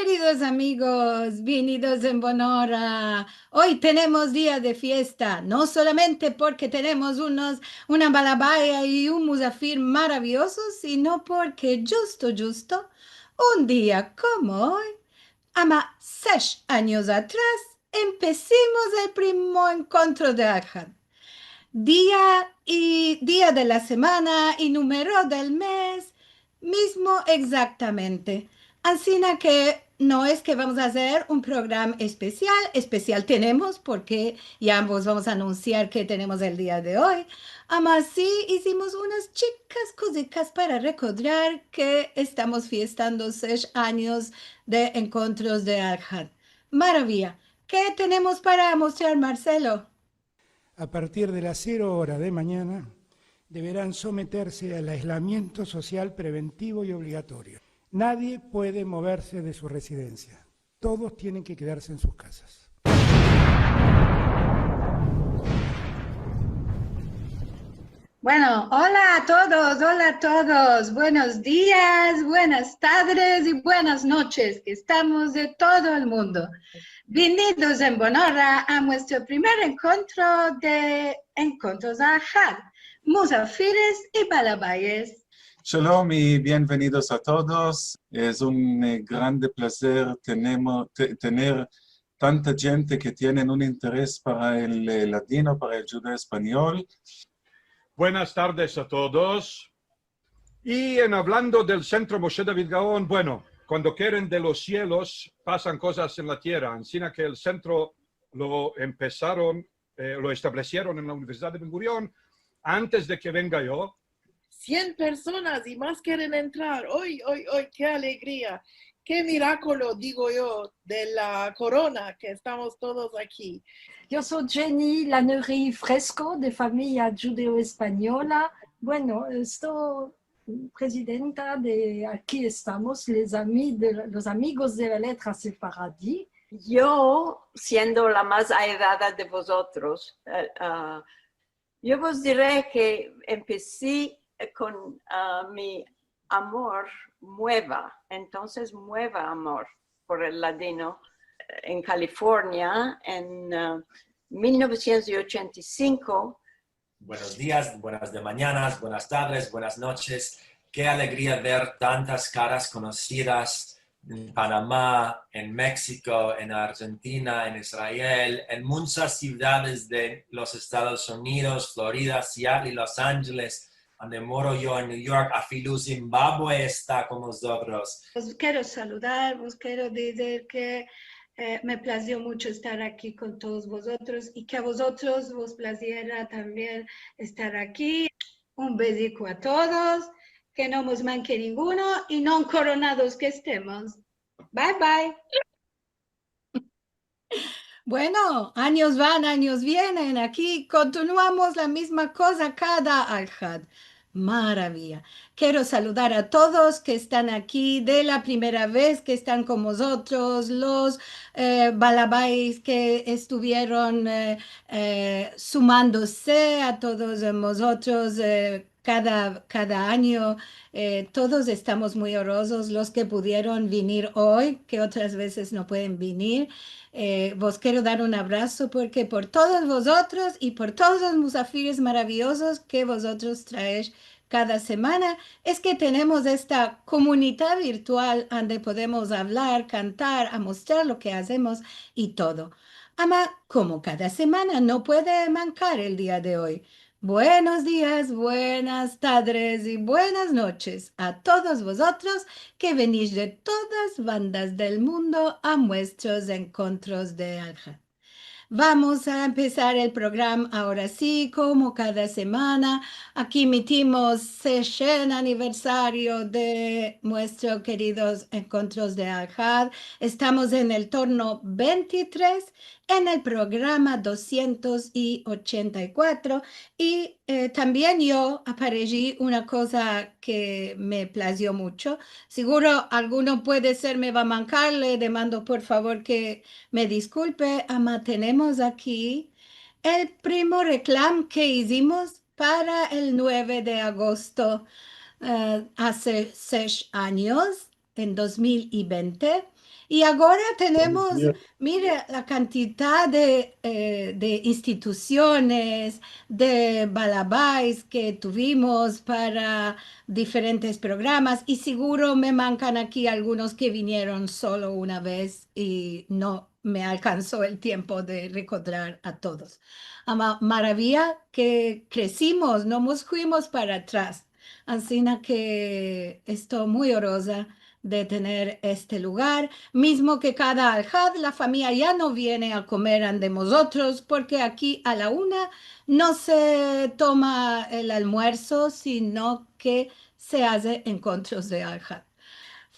Queridos amigos, bienvenidos en Bonora. Hoy tenemos día de fiesta, no solamente porque tenemos una balabaya y un musafir maravillosos, sino porque justo, un día como hoy, ama 6 años atrás, empecemos el primer encuentro de Arjat. Día de la semana y número del mes, mismo exactamente. Así que no es que vamos a hacer un programa especial tenemos porque ya vos vamos a anunciar que tenemos el día de hoy. Además, sí hicimos unas chicas cositas para recordar que estamos fiestando 6 años de encuentros de Arjat. Maravilla. ¿Qué tenemos para mostrar, Marcelo? A partir de las 0 horas de mañana, deberán someterse al aislamiento social preventivo y obligatorio. Nadie puede moverse de su residencia. Todos tienen que quedarse en sus casas. Bueno, hola a todos, buenos días, buenas tardes y buenas noches, que estamos de todo el mundo. Bienvenidos en Bonora a nuestro primer encuentro de Encuentros Ahad, Musafires y Balabayes. Shalom y bienvenidos a todos. Es un grande placer tener tanta gente que tienen un interés para el latino, para el judeo español. Buenas tardes a todos. Y hablando del Centro Moshe David Gaon, bueno, cuando quieren de los cielos, pasan cosas en la tierra. Así que el centro lo establecieron en la Universidad de Ben Gurión antes de que venga yo. 100 personas y más quieren entrar. Hoy, qué alegría. Qué milagro, digo yo, de la corona que estamos todos aquí. Yo soy Jenny Lannery Fresco, de familia judeo-española. Bueno, estoy presidenta de aquí estamos, los amigos de la letra sefaradí. Yo, siendo la más aedada de vosotros, yo vos diré que empecé con mi amor entonces mueva amor por el ladino en California en 1985. Buenos días, buenas de mañanas, buenas tardes, buenas noches. Qué alegría ver tantas caras conocidas en Panamá, en México, en Argentina, en Israel, en muchas ciudades de los Estados Unidos, Florida, Seattle y Los Ángeles, donde moro yo en New York. Afilu Zimbabue está con nosotros. Os quiero saludar, os quiero decir que me plació mucho estar aquí con todos vosotros y que a vosotros vos placiera también estar aquí. Un besico a todos, que no nos manque ninguno y no coronados que estemos. Bye, bye. Bueno, años van, años vienen. Aquí continuamos la misma cosa cada Alhad. Maravilla. Quiero saludar a todos que están aquí de la primera vez que están con nosotros, los balabais que estuvieron sumándose a todos nosotros cada año. Todos estamos muy honrosos, los que pudieron venir hoy, que otras veces no pueden venir. Vos quiero dar un abrazo porque por todos vosotros y por todos los musafires maravillosos que vosotros traéis cada semana, es que tenemos esta comunidad virtual donde podemos hablar, cantar, a mostrar lo que hacemos y todo. Ama, como cada semana no puede mancar el día de hoy. Buenos días, buenas tardes y buenas noches a todos vosotros que venís de todas bandas del mundo a nuestros encuentros de Alja. Vamos a empezar el programa ahora sí, como cada semana. Aquí emitimos 60 aniversario de nuestros queridos encuentros de Alja. Estamos en el turno 23 en el programa 284 y también yo aparecí una cosa que me plació mucho. Seguro alguno puede ser, me va a mancar, le demando por favor que me disculpe, ama, tenemos aquí el primo reclam que hicimos para el 9 de agosto hace 6 años. en 2020 y ahora tenemos, mire, la cantidad de instituciones, de balabais que tuvimos para diferentes programas y seguro me mancan aquí algunos que vinieron solo una vez y no me alcanzó el tiempo de recordar a todos. Maravilla que crecimos, no nos fuimos para atrás. Así que estoy muy orgullosa de tener este lugar, mismo que cada Al-Had, la familia ya no viene a comer ante nosotros, porque aquí a la 1 no se toma el almuerzo, sino que se hace encuentros de Al-Had.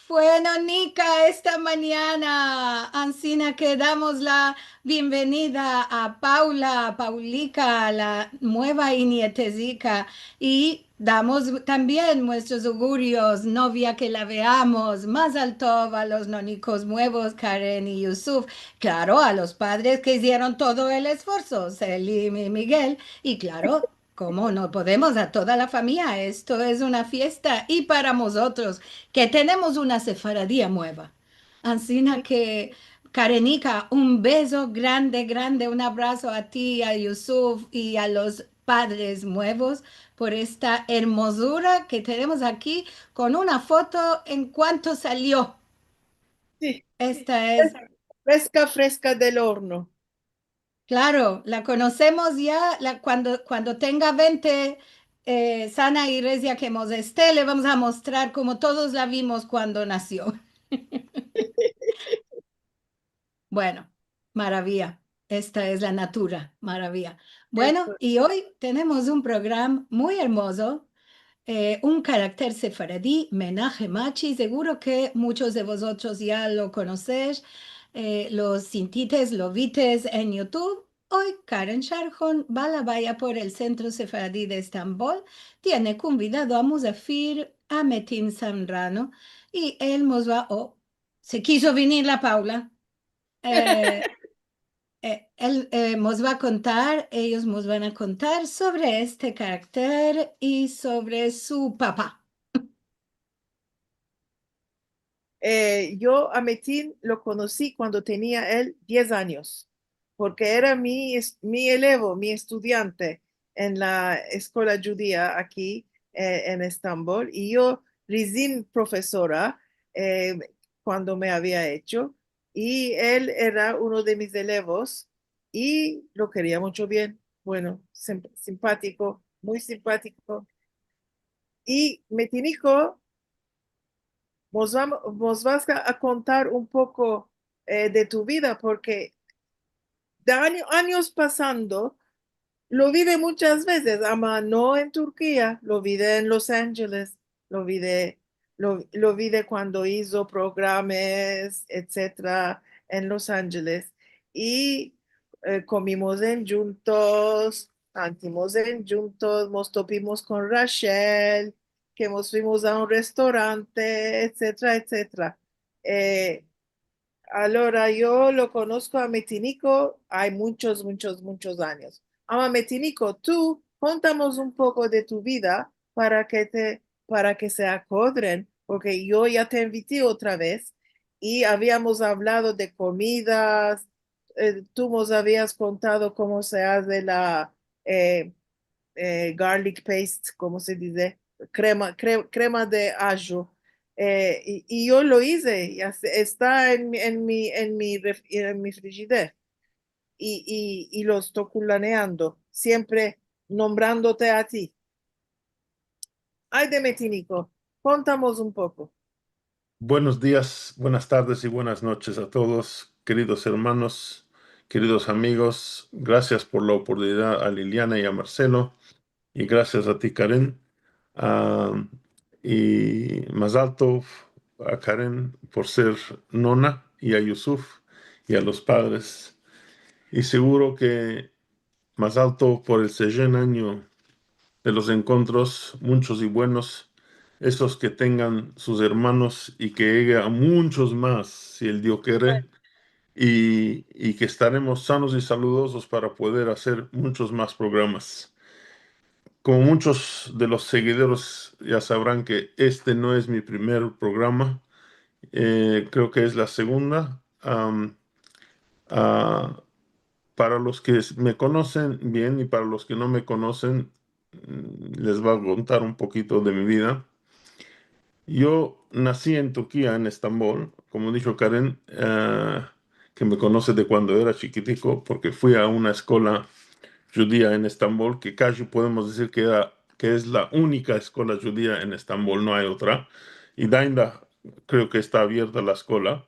Bueno, Nica, esta mañana, Ancina, que damos la bienvenida a Paulica, la nueva nietecica, y damos también nuestros augurios, novia que la veamos, más alto a los nonicos nuevos, Karen y Yusuf, claro, a los padres que hicieron todo el esfuerzo, Selim y Miguel, y claro, ¿cómo no podemos a toda la familia? Esto es una fiesta y para nosotros que tenemos una sefaradía nueva. Así que, Karenica, un beso grande, grande, un abrazo a ti, a Yusuf y a los padres nuevos por esta hermosura que tenemos aquí con una foto en cuanto salió. Sí, Esta es, fresca, fresca del horno. claro, la conocemos ya, cuando tenga 20, sana y recia que hemos esté, le vamos a mostrar como todos la vimos cuando nació. Bueno, maravilla. Esta es la natura, maravilla. Bueno, Eso. y hoy tenemos un programa muy hermoso, un carácter sefaradí, Menaje Machi. Seguro que muchos de vosotros ya lo conocéis, los sintites, lo vites en YouTube. Hoy Karen Sharjon va la vaya por el Centro Sefaradí de Estambul. Tiene convidado a Musafir a Metin Samrano y él nos va, se quiso venir la Paula. Eh, Él nos va a contar, ellos nos van a contar sobre este carácter y sobre su papá. Yo a Metin lo conocí cuando tenía él 10 años, porque era mi elevo, mi estudiante en la escuela judía aquí en Estambul, y yo recién profesora cuando me había hecho, y él era uno de mis elevos y lo quería mucho bien, bueno, simpático, muy simpático. Y Metinico, vos vas a contar un poco de tu vida, porque de años pasando, lo vi de muchas veces, ama no en Turquía, lo vi en Los Ángeles, lo vi de cuando hizo programas, etcétera, en Los Ángeles. Y comimos en juntos, cantimos en juntos, nos topimos con Rachel, que nos fuimos a un restaurante, etcétera, etcétera. Eh, Allora, yo lo conozco a Metinico, hay muchos, muchos, muchos años. Ama Metinico, tú contamos un poco de tu vida para que se acordren, porque yo ya te invité otra vez y habíamos hablado de comidas, tú nos habías contado cómo se hace la garlic paste, ¿cómo se dice? Crema de ajo. Y yo lo hice, está en mi frigider y lo estoy culaneando, siempre nombrándote a ti. Ay, de Metinico, contamos un poco. Buenos días, buenas tardes y buenas noches a todos, queridos hermanos, queridos amigos. Gracias por la oportunidad a Liliana y a Marcelo, y gracias a ti, Karen. Ah, y más alto a Karen por ser nona, y a Yusuf y a los padres. Y seguro que más alto por el 6º año de los encuentros, muchos y buenos, esos que tengan sus hermanos, y que llegue a muchos más, si el Dios quiere, y que estaremos sanos y saludosos para poder hacer muchos más programas. Como muchos de los seguidores ya sabrán que este no es mi primer programa, creo que es la segunda. Para los que me conocen bien y para los que no me conocen, les voy a contar un poquito de mi vida. Yo nací en Turquía, en Estambul, como dijo Karen, que me conoce de cuando era chiquitico, porque fui a una escuela judía en Estambul, que casi podemos decir que es la única escuela judía en Estambul, no hay otra. Y Dainda creo que está abierta la escuela.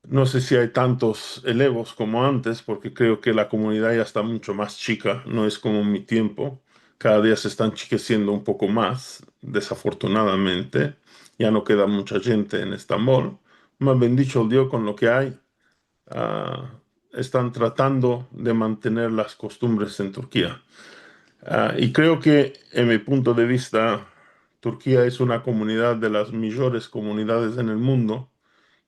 No sé si hay tantos elevos como antes, porque creo que la comunidad ya está mucho más chica, no es como en mi tiempo. Cada día se están chiqueciendo un poco más, desafortunadamente. Ya no queda mucha gente en Estambul. Más bien dicho, el Dios con lo que hay, ah, están tratando de mantener las costumbres en Turquía. Y creo que, en mi punto de vista, Turquía es una comunidad de las mayores comunidades en el mundo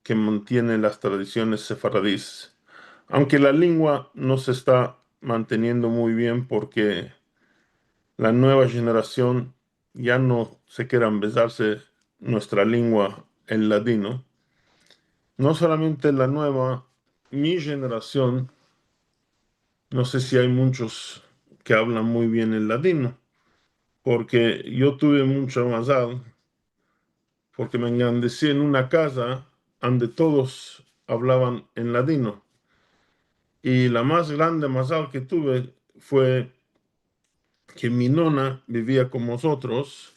que mantiene las tradiciones sefaradíes. Aunque la lengua no se está manteniendo muy bien porque la nueva generación ya no se quiere besarse nuestra lengua, el ladino. No solamente la nueva, mi generación, no sé si hay muchos que hablan muy bien el ladino, porque yo tuve mucha mazal, porque me engrandecí en una casa donde todos hablaban en ladino. Y la más grande mazal que tuve fue que mi nona vivía con nosotros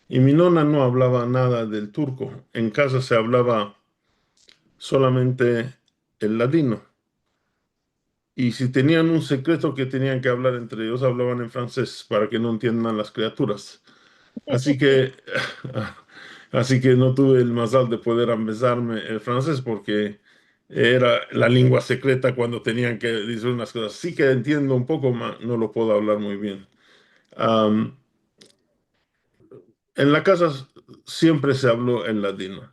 y mi nona no hablaba nada del turco. En casa se hablaba solamente el ladino. Y si tenían un secreto que tenían que hablar entre ellos, hablaban en francés para que no entiendan las criaturas. Así que, así que no tuve el mazal de poder besarme el francés porque era la lengua secreta cuando tenían que decir unas cosas. Sí que entiendo un poco, pero no lo puedo hablar muy bien. En la casa siempre se habló en ladino.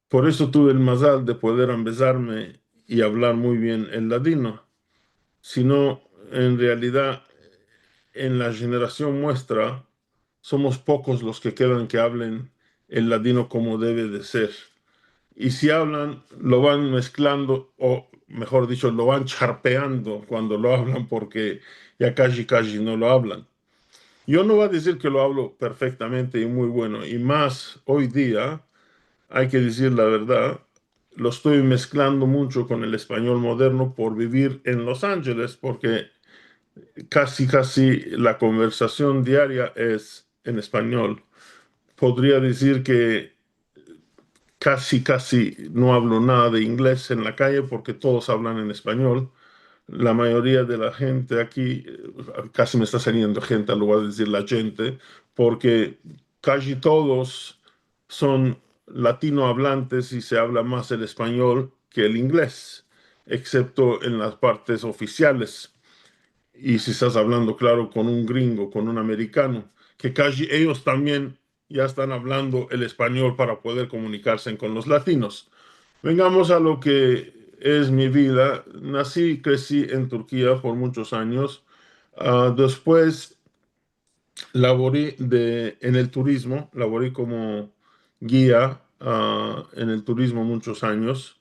Por eso tuve el mazal de poder besarme y hablar muy bien el ladino. Si no, en realidad, en la generación nuestra, somos pocos los que quedan que hablen el ladino como debe de ser. Y si hablan, lo van mezclando, o mejor dicho, lo van charpeando cuando lo hablan porque ya casi no lo hablan. Yo no voy a decir que lo hablo perfectamente y muy bueno, y más hoy día, hay que decir la verdad, lo estoy mezclando mucho con el español moderno por vivir en Los Ángeles, porque casi la conversación diaria es en español. Podría decir que casi no hablo nada de inglés en la calle porque todos hablan en español. La mayoría de la gente aquí, casi me está saliendo gente al lugar de decir la gente, porque casi todos son latinohablantes y se habla más el español que el inglés, excepto en las partes oficiales. Y si estás hablando, claro, con un gringo, con un americano, que casi ellos también ya están hablando el español para poder comunicarse con los latinos. Vengamos a lo que es mi vida. Nací, crecí en Turquía por muchos años. Después laboré en el turismo, laboré como guía en el turismo muchos años.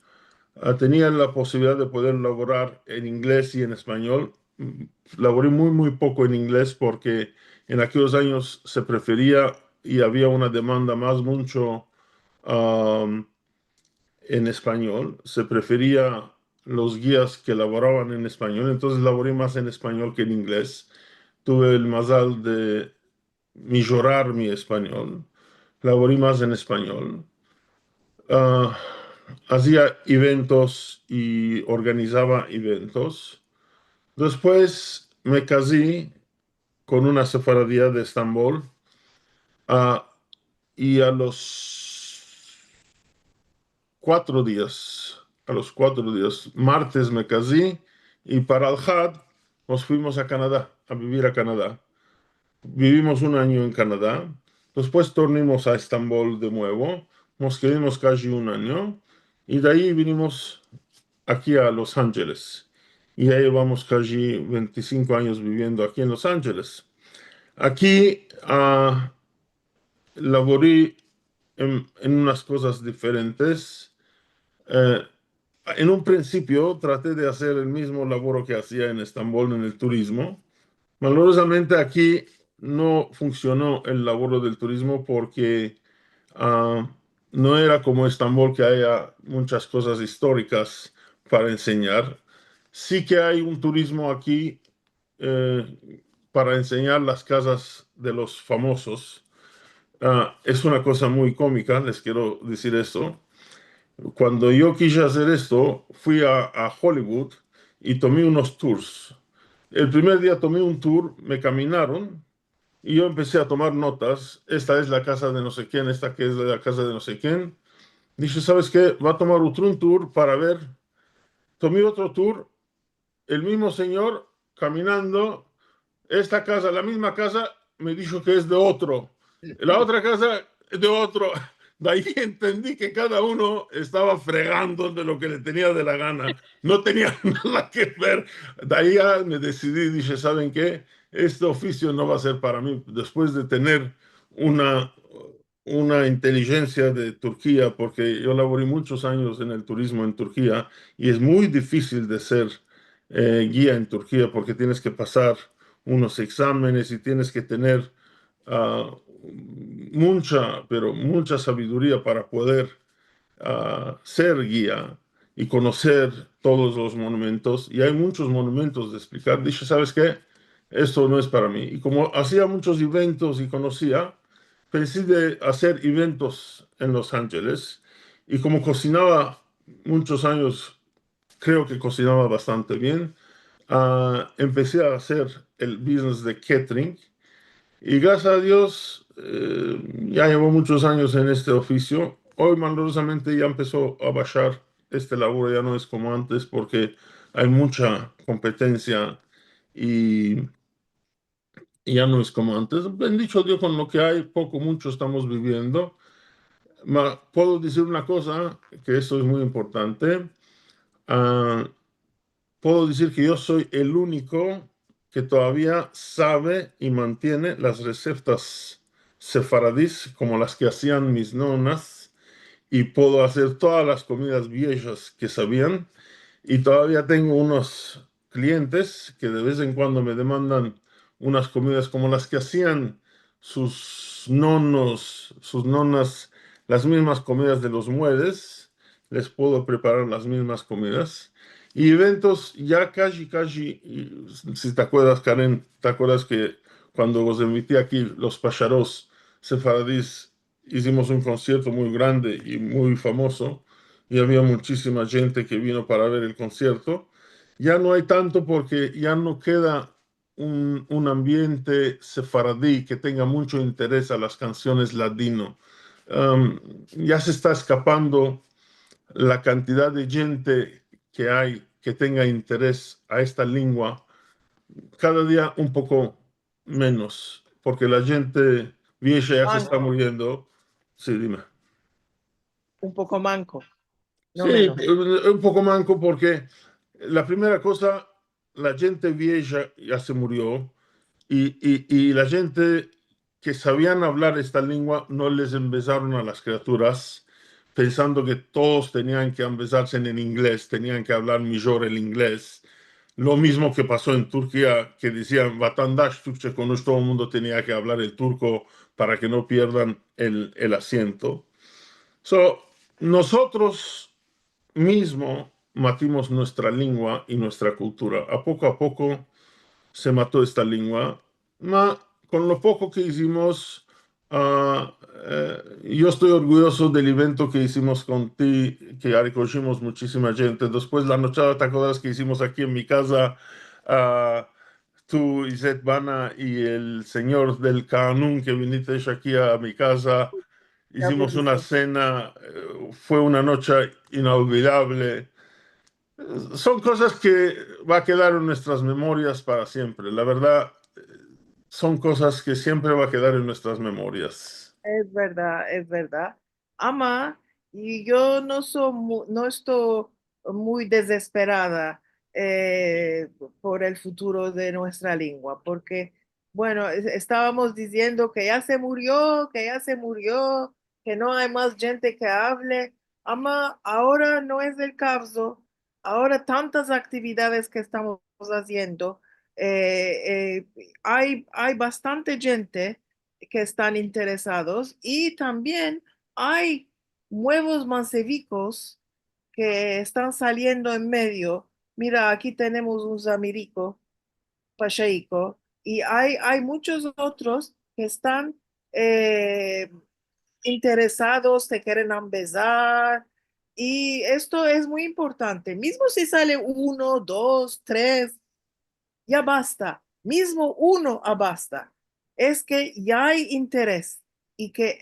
Tenía la posibilidad de poder laborar en inglés y en español. Laboré muy poco en inglés porque en aquellos años se prefería y había una demanda mucho en español. Se prefería los guías que laboraban en español, entonces laboré más en español que en inglés. Tuve el mazal de mejorar mi español. Laboré más en español. Hacía eventos y organizaba eventos. Después me casé con una sefaradía de Estambul y a los 4 días, martes me casé y para el Had nos fuimos a Canadá, a vivir a Canadá. Vivimos un año en Canadá, después tornamos a Estambul de nuevo, nos quedamos casi un año y de ahí vinimos aquí a Los Ángeles. Y ya llevamos casi 25 años viviendo aquí en Los Ángeles. Aquí laboré en unas cosas diferentes. En un principio traté de hacer el mismo labor que hacía en Estambul en el turismo. Malorosamente aquí no funcionó el labor del turismo porque ah, no era como Estambul que haya muchas cosas históricas para enseñar. Sí que hay un turismo aquí para enseñar las casas de los famosos. Es una cosa muy cómica, les quiero decir esto. Cuando yo quise hacer esto, fui a Hollywood y tomé unos tours. El primer día tomé un tour, me caminaron y yo empecé a tomar notas. Esta es la casa de no sé quién, esta que es la casa de no sé quién. Dije, ¿sabes qué? Va a tomar otro un tour para ver. Tomé otro tour, el mismo señor caminando. Esta casa, la misma casa, me dijo que es de otro. La otra casa, de otro. De ahí entendí que cada uno estaba fregando de lo que le tenía de la gana. No tenía nada que ver. De ahí ya me decidí, dije, ¿saben qué? Este oficio no va a ser para mí. Después de tener una, una inteligencia de Turquía, porque yo laboré muchos años en el turismo en Turquía y es muy difícil de ser guía en Turquía porque tienes que pasar unos exámenes y tienes que tener mucha, pero mucha sabiduría para poder ser guía y conocer todos los monumentos. Y hay muchos monumentos de explicar. Dije, ¿sabes qué? Esto no es para mí. Y como hacía muchos eventos y conocía, pensé de hacer eventos en Los Ángeles. Y como cocinaba muchos años, creo que cocinaba bastante bien. Empecé a hacer el business de catering y gracias a Dios ya llevo muchos años en este oficio. Hoy malorosamente ya empezó a bajar este labor, ya no es como antes porque hay mucha competencia y ya no es como antes. Bendito Dios con lo que hay, poco, mucho estamos viviendo. Puedo decir una cosa, que esto es muy importante. Ah, Puedo decir que yo soy el único que todavía sabe y mantiene las recetas sefaradís como las que hacían mis nonas y puedo hacer todas las comidas viejas que sabían y todavía tengo unos clientes que de vez en cuando me demandan unas comidas como las que hacían sus nonos, sus nonas, las mismas comidas de los mueres, les puedo preparar las mismas comidas. Y eventos ya casi, si te acuerdas, Karen, te acuerdas que cuando os invité aquí, los Pacharos sefaradís, hicimos un concierto muy grande y muy famoso y había muchísima gente que vino para ver el concierto. Ya no hay tanto porque ya no queda un ambiente sefaradí que tenga mucho interés a las canciones ladino. Ya se está escapando la cantidad de gente que hay que tenga interés a esta lengua, cada día un poco menos, porque la gente vieja ya se está Manco, muriendo. Sí, dime. un poco manco, no Sí, menos. un poco manco porque la primera cosa, la gente vieja ya se murió y la gente que sabían hablar esta lengua no les empezaron a las criaturas pensando que todos tenían que empezarse en inglés, tenían que hablar mejor el inglés. Lo mismo que pasó en Turquía, que decían, vatandaş Türkçe konuş, todo el mundo tenía que hablar el turco para que no pierdan el asiento. So, nosotros mismo matimos nuestra lengua y nuestra cultura. A poco se mató esta lengua, ma con lo poco que hicimos, yo estoy orgulloso del evento que hicimos con ti, que recogimos muchísima gente. Después la nochada, ¿te acuerdas que hicimos aquí en mi casa? ah, Tú, Izet Bana y el señor del Canún que viniste aquí a mi casa. Qué Hicimos una bonito. cena, fue una noche inolvidable. Son cosas que va a quedar en nuestras memorias para siempre. La verdad, son cosas que siempre va a quedar en nuestras memorias. Es verdad, es verdad. Ama, y yo no estoy muy desesperada por el futuro de nuestra lengua, porque, bueno, estábamos diciendo que ya se murió, que ya se murió, que no hay más gente que hable. Ahora no es el caso. Ahora tantas actividades que estamos haciendo. Hay bastante gente que están interesados y también hay nuevos mancebicos que están saliendo en medio. Mira, aquí tenemos un Zamirico, Pacheco, y hay muchos otros que están eh, interesados, te quieren empezar. Y esto es muy importante. Mismo si sale uno, dos, tres, ya basta. Mismo uno a basta. Es que ya hay interés y que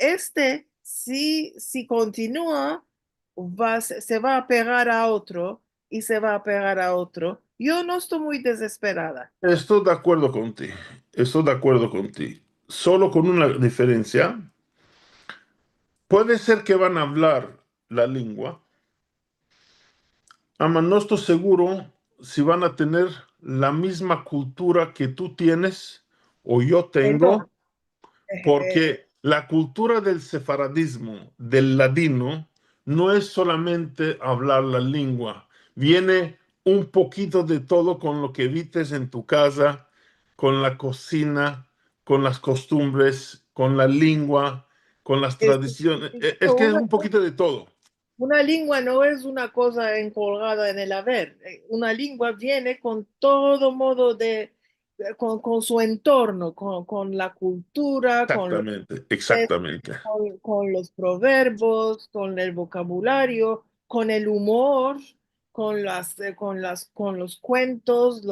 si continúa, se va a pegar a otro y se va a pegar a otro. Yo no estoy muy desesperada. Estoy de acuerdo contigo. Estoy de acuerdo contigo. Solo con una diferencia. Puede ser que van a hablar la lengua, ama no estoy seguro si van a tener la misma cultura que tú tienes o yo tengo, No, eh, porque la cultura del sefaradismo, del ladino, no es solamente hablar la lengua, viene un poquito de todo con lo que vites en tu casa, con la cocina, con las costumbres, con la lengua, con las es, tradiciones. Es que es un poquito de todo. una lengua no es una cosa encolgada en el haber. Una lengua viene con todo modo con su entorno, con la cultura, Exactamente, exactamente. con los proverbios, con el vocabulario, con el humor, con los cuentos,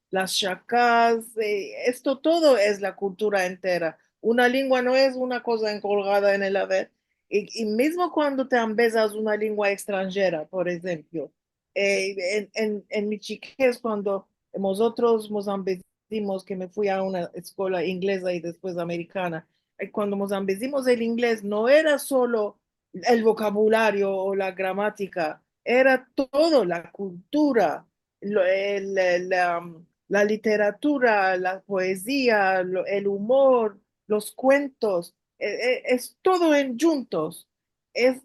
las chacas. Esto todo es la cultura entera. Una lengua no es una cosa encolgada en el haber. Y mismo cuando te empezas una lengua extranjera, por ejemplo, en mi chiquez, cuando nosotros nos empezamos, que me fui a una escuela inglesa y después americana, cuando nos empezamos el inglés, no era solo el vocabulario o la gramática, era todo, la cultura, la literatura, la poesía, el humor, los cuentos, es todo en juntos. Es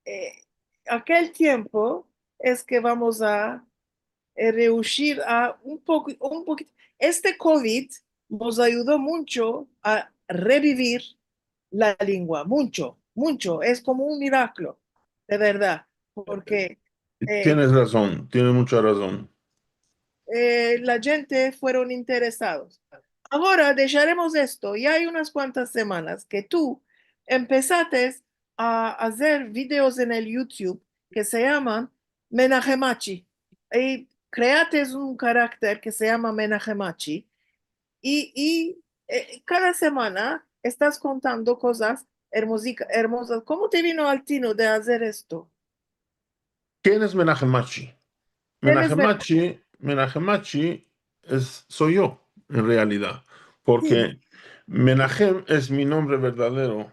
eh, aquel tiempo es que vamos a reducir a un poquito. Este COVID nos ayudó mucho a revivir la lengua, mucho, mucho. Es como un milagro, de verdad, porque eh, Tienes razón, tienes mucha razón. la gente fueron interesados. Ahora dejaremos esto. Ya hay unas cuantas semanas que tú empezaste a hacer videos en el YouTube que se llaman Menahemachi. Y creaste un carácter que se llama Menahemachi. Cada semana estás contando cosas hermosas. ¿Cómo te vino al tino de hacer esto? ¿Quién es Menachem Machi? ¿Quién es Menachem Machi soy yo, en realidad, Menahemachi? porque Menachem es mi nombre verdadero,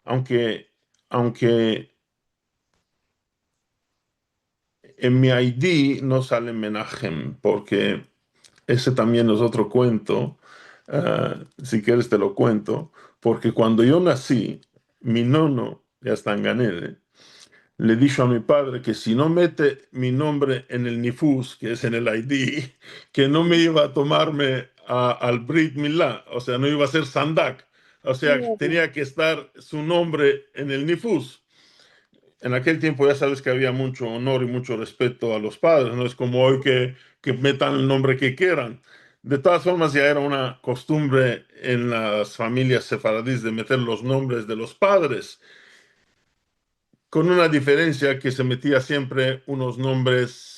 aunque en mi ID no sale Menachem, porque ese también es otro cuento. Si quieres te lo cuento, porque cuando yo nací, mi nono, ya está en Ganede, le dijo a mi padre que si no mete mi nombre en el Nifus, que es en el ID, que no me iba a tomarme al Brit Milá, o sea, no iba a ser Sandak, o sea, tenía que estar su nombre en el Nifus. En aquel tiempo ya sabes que había mucho honor y mucho respeto a los padres, no es como hoy que metan el nombre que quieran. De todas formas, ya era una costumbre en las familias sefaradíes de meter los nombres de los padres, con una diferencia que se metía siempre unos nombres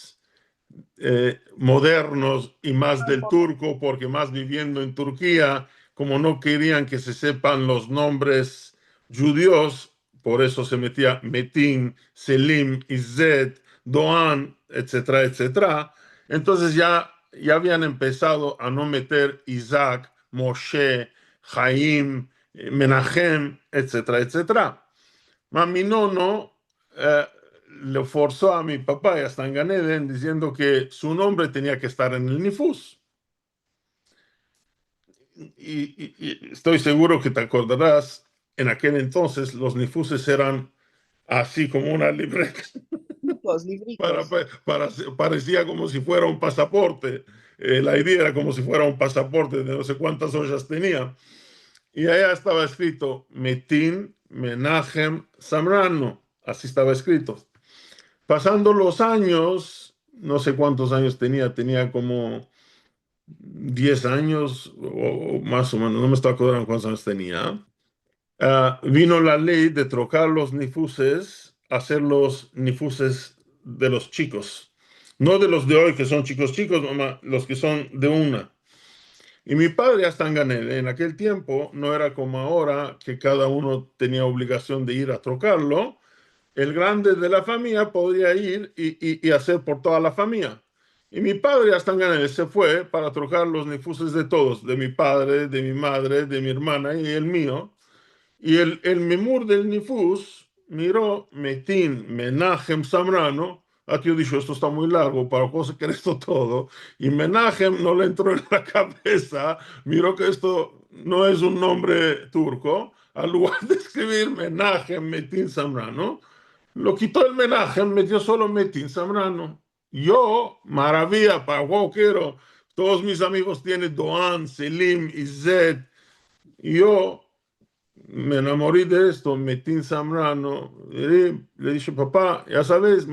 modernos y más del turco, porque más viviendo en Turquía, como no querían que se sepan los nombres judíos, por eso se metía Metin, Selim, Izzet, Doan, etcétera, etcétera. Entonces ya habían empezado a no meter Isaac, Moshe, Jaim, Menachem, etcétera, etcétera. Ma mi nonno le forzó a mi papá y a Stan Gan Eden diciendo que su nombre tenía que estar en el Nifus. Y estoy seguro que te acordarás en aquel entonces los nifuses eran así como una libreta. Libritos. Parecía como si fuera un pasaporte. La idea era como si fuera un pasaporte de no sé cuántas hojas tenía. Y allá estaba escrito Metin Menachem Zamrano. Así estaba escrito. Pasando los años, no sé cuántos años tenía como 10 años o más o menos, no me estoy acordando cuántos años tenía. Vino la ley de trocar los nifuses, hacer los nifuses de los chicos. No de los de hoy, que son chicos chicos, mamá, los que son de una. Y mi padre hasta en aquel tiempo no era como ahora, que cada uno tenía obligación de ir a trocarlo. El grande de la familia podría ir y hacer por toda la familia. Y mi padre hasta se fue para trocar los nifuses de todos, de mi padre, de mi madre, de mi hermana y el mío. Y el memur del nifus miró Metin Menachem Zamrano. Aquí yo dije, esto está muy largo, para cosa que esto todo. Y Menachem no le entró en la cabeza, miró que esto no es un nombre turco. Al lugar de escribir Menachem Metin Zamrano, lo quitó el Menachem, metió solo Metin Zamrano. Yo, maravilla, para quiero, todos mis amigos tienen Doan, Selim, Izet. Yo me enamoré de esto, Metin Zamrano. Le dije, papá, ya sabes,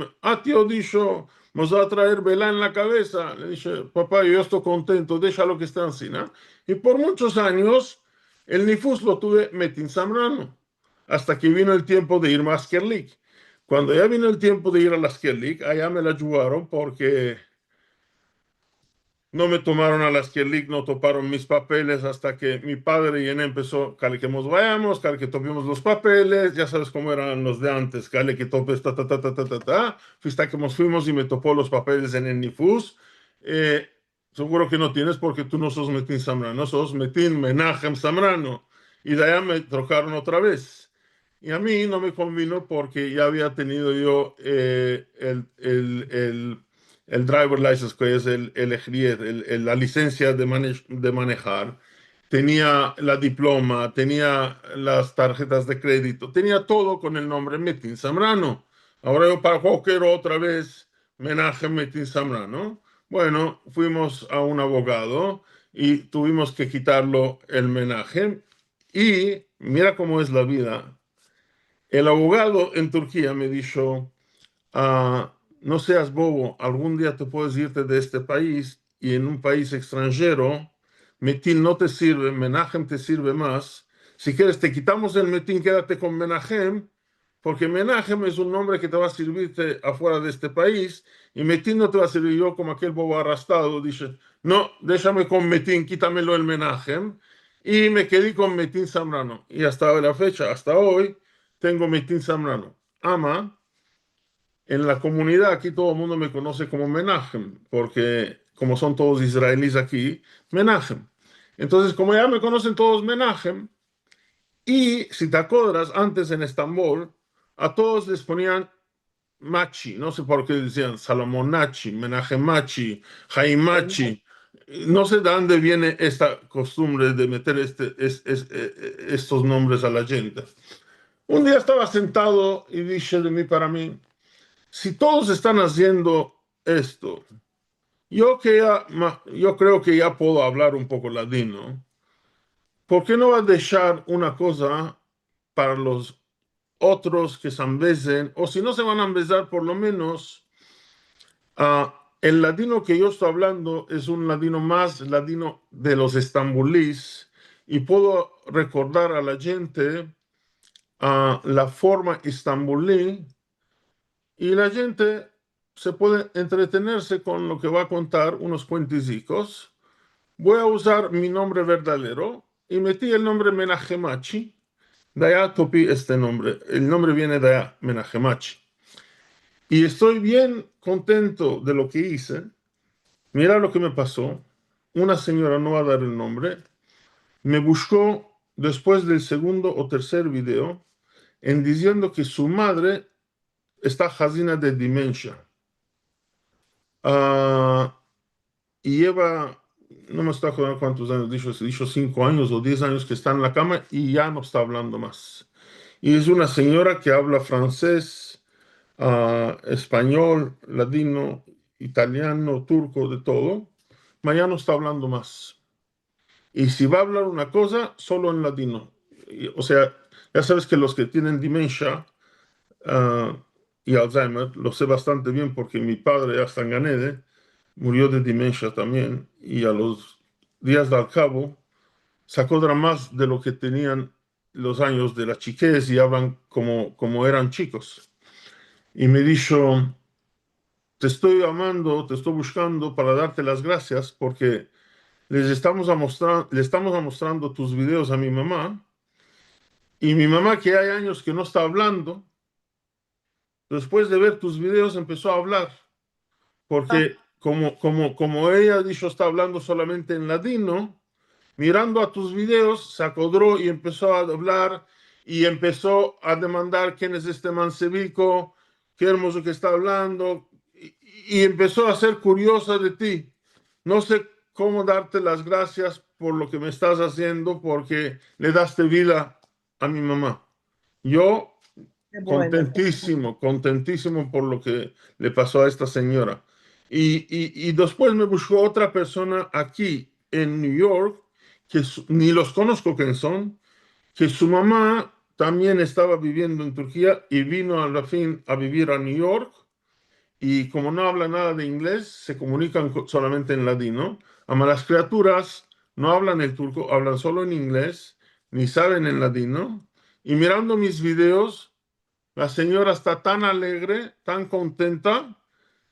tío dicho, nos va a traer vela en la cabeza. Le dije, papá, yo estoy contento, déjalo que está así, ¿no? Y por muchos años, el nifus lo tuve Metin Zamrano, hasta que vino el tiempo de ir a Askerlik. Cuando ya vino el tiempo de ir a Askerlik, allá me la ayudaron porque no me tomaron a la Askerlik, no toparon mis papeles hasta que mi padre y él empezó, cale que nos vayamos, cale que topemos los papeles, ya sabes cómo eran los de antes, cale que topes, hasta que nos fuimos y me topó los papeles en el Nifus. Seguro que no tienes porque tú no sos Metin Zamrano, sos Metin Menachem Zamrano. Y de allá me trocaron otra vez. Y a mí no me convino porque ya había tenido yo el driver license, que es la licencia de manejar, tenía la diploma, tenía las tarjetas de crédito, tenía todo con el nombre Metin Zamrano. Ahora yo para quiero otra vez Menachem Metin Zamrano. Bueno, fuimos a un abogado y tuvimos que quitarlo el Menachem. Y mira cómo es la vida. El abogado en Turquía me dijo, no seas bobo, algún día te puedes irte de este país y en un país extranjero, Metin no te sirve, Menachem te sirve más. Si quieres, te quitamos el Metin, quédate con Menachem, porque Menachem es un nombre que te va a servirte afuera de este país y Metin no te va a servir. Yo como aquel bobo arrastrado, dice, no, déjame con Metin, quítamelo el Menachem. Y me quedé con Metin Zamrano. Y hasta la fecha, hasta hoy, tengo Metin Zamrano. En la comunidad aquí todo el mundo me conoce como Menachem, porque como son todos israelíes aquí, Menachem. Entonces, como ya me conocen todos Menachem, y si te acuerdas, antes en Estambul, a todos les ponían Machi, no sé por qué decían Salomón Machi, Menachem Machi, Jaim Machi. No sé de dónde viene esta costumbre de meter estos nombres a la gente. Un día estaba sentado y dije de mí para mí, si todos están haciendo esto, yo creo que ya puedo hablar un poco ladino. ¿Por qué no va a dejar una cosa para los otros que se ambesen? O si no se van a ambesar, por lo menos el ladino que yo estoy hablando es un ladino más ladino de los estambulís y puedo recordar a la gente la forma estambulí y la gente se puede entretenerse con lo que va a contar unos cuenticicos. Voy a usar mi nombre verdadero y metí el nombre Menachemachi. De allá topí este nombre. El nombre viene de allá, Menachemachi. Y estoy bien contento de lo que hice. Mira lo que me pasó. Una señora, no va a dar el nombre, me buscó después del segundo o tercer video en diciendo que su madre está jazina de demencia. Y lleva no me está acordando cuántos años, dicho 5 años o 10 años que está en la cama y ya no está hablando más. Y es una señora que habla francés, español, ladino, italiano, turco, de todo. Ya no está hablando más. Y si va a hablar una cosa, solo en ladino. O sea, ya sabes que los que tienen demencia y Alzheimer, lo sé bastante bien porque mi padre, Astanganede, murió de demencia también. Y a los días del cabo, sacó más de lo que tenían los años de la chiquez y hablan como eran chicos. Y me dijo, te estoy amando, te estoy buscando para darte las gracias porque le estamos mostrando tus videos a mi mamá y mi mamá, que hay años que no está hablando, después de ver tus videos empezó a hablar porque como ella ha dicho está hablando solamente en ladino, mirando a tus videos se acodró y empezó a hablar y empezó a demandar quién es este mancebico, qué hermoso que está hablando y empezó a ser curiosa de ti. No sé cómo darte las gracias por lo que me estás haciendo porque le daste vida a mi mamá. Yo Qué bueno. contentísimo, contentísimo por lo que le pasó a esta señora. Y después me buscó otra persona aquí en New York, que ni los conozco quién son, que su mamá también estaba viviendo en Turquía y vino a la fin a vivir a New York y como no habla nada de inglés, se comunican solamente en ladino. Ama las criaturas no hablan el turco, hablan solo en inglés, ni saben en ladino. Y mirando mis videos, la señora está tan alegre, tan contenta,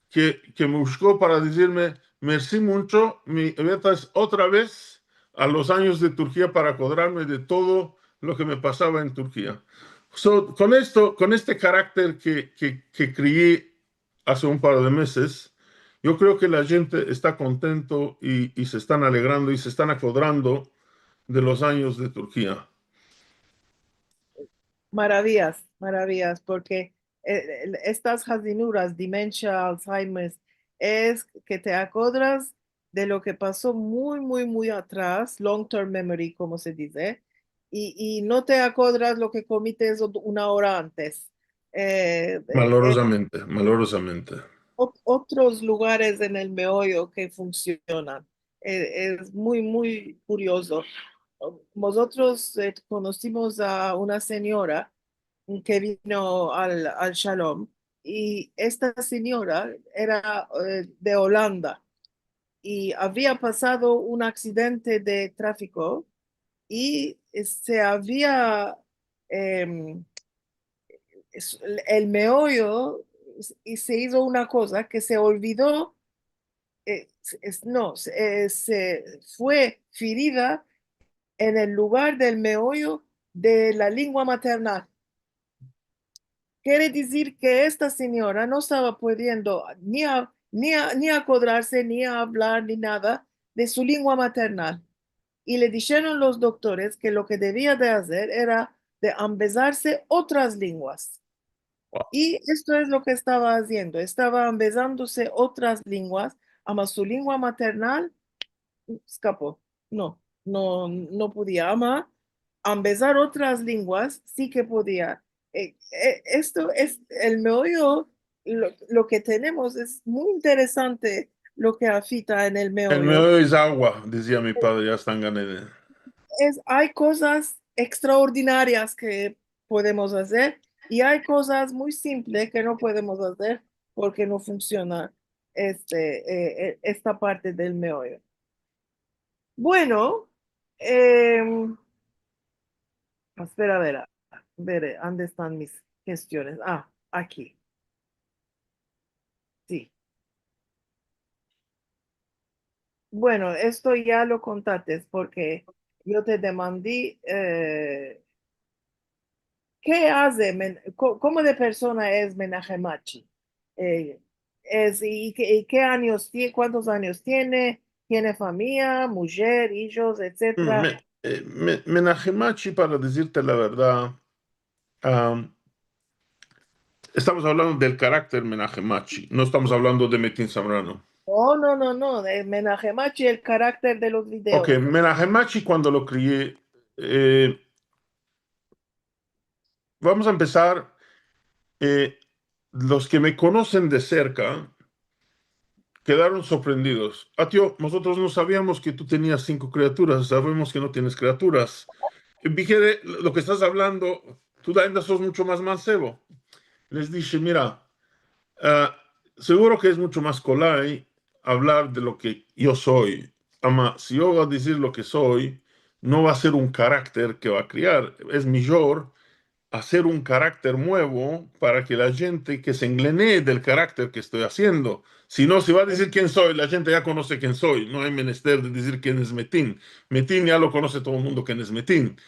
que me buscó para decirme, merci mucho, me metas otra vez a los años de Turquía para acordarme de todo lo que me pasaba en Turquía. Con este carácter que crié hace un par de meses, yo creo que la gente está contento y se están alegrando y se están acordando de los años de Turquía. Maravillas, maravillas, porque estas jazdinuras, demencia, Alzheimer, es que te acuerdas de lo que pasó muy, muy, muy atrás, long term memory, como se dice, y no te acuerdas lo que comiste una hora antes. Malorosamente, malorosamente. Otros lugares en el meollo que funcionan. Es muy, muy curioso. Nosotros conocimos a una señora que vino al Shalom y esta señora era de Holanda y había pasado un accidente de tráfico y se había el meollo y se hizo una cosa que se olvidó, no, se fue ferida en el lugar del meollo de la lengua maternal. Quiere decir que esta señora no estaba pudiendo ni acordarse, ni hablar, ni nada de su lengua maternal. Y le dijeron los doctores que lo que debía de hacer era de empezarse otras lenguas. Y esto es lo que estaba haciendo. Estaba empezándose otras lenguas, ama su lengua maternal escapó. No podía. Ama empezar otras lenguas, sí que podía. Esto es el meollo, lo que tenemos es muy interesante lo que afita en el meollo. El meollo es agua, decía mi padre, ya están ganando. Hay cosas extraordinarias que podemos hacer y hay cosas muy simples que no podemos hacer porque no funciona esta parte del meollo. Bueno, espera a ver, ¿dónde están mis gestiones? Aquí. Sí. Bueno, esto ya lo contaste porque yo te demandé, ¿qué hace, cómo de persona es Menachem Machi? ¿Y qué años tiene, cuántos años tiene? ¿Tiene familia, mujer, hijos, etcétera? Menachem Machi, para decirte la verdad, estamos hablando del carácter Menachem Machi, no estamos hablando de Metin Zambrano. Oh, no, de Menachem Hachi, el carácter de los videos. Ok, Menachem Hachi cuando lo crié, vamos a empezar, los que me conocen de cerca quedaron sorprendidos. Ah, tío, nosotros no sabíamos que tú tenías 5 criaturas, sabemos que no tienes criaturas. Dije, lo que estás hablando, tú ainda sos mucho más mancebo. Les dije, mira, seguro que es mucho más colay hablar de lo que yo soy. Ama, si yo voy a decir lo que soy, no va a ser un carácter que va a criar. Es mejor hacer un carácter nuevo para que la gente que se englenee del carácter que estoy haciendo. Si no, si va a decir quién soy, la gente ya conoce quién soy. No hay menester de decir quién es Metín. Metín ya lo conoce todo el mundo quién es Metín.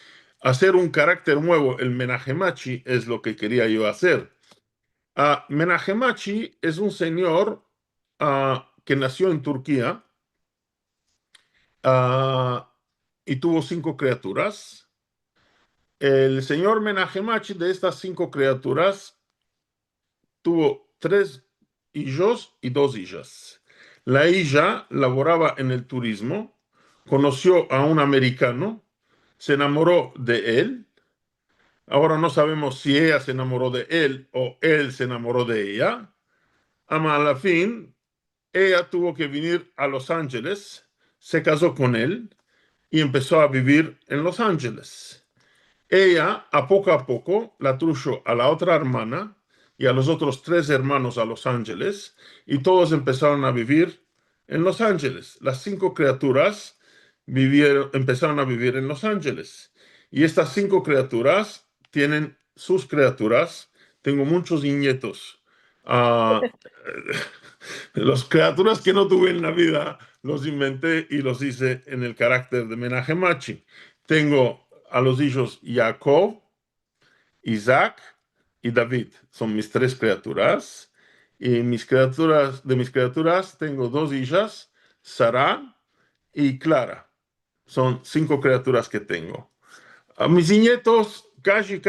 Hacer un carácter nuevo, el Menachem Hachi, es lo que quería yo hacer. Menachem Hachi es un señor que nació en Turquía y tuvo 5 criaturas. El señor Menachem Hachi, de estas 5 criaturas, tuvo 3 hijos y 2 hijas. La hija laboraba en el turismo, conoció a un americano, se enamoró de él. Ahora no sabemos si ella se enamoró de él o él se enamoró de ella. Ama a la fin, ella tuvo que venir a Los Ángeles, se casó con él y empezó a vivir en Los Ángeles. Ella, a poco, la trujo a la otra hermana y a los otros 3 hermanos a Los Ángeles, y todos empezaron a vivir en Los Ángeles. Las 5 criaturas empezaron a vivir en Los Ángeles. Y estas 5 criaturas tienen sus criaturas. Tengo muchos nietos. Las criaturas que no tuve en la vida, los inventé y los hice en el carácter de Menachem Hachi. Tengo a los hijos Jacob, Isaac y David. Son mis 3 criaturas. Y de mis criaturas tengo 2 hijas, Sara y Clara. Son 5 criaturas que tengo. A mis nietos, casi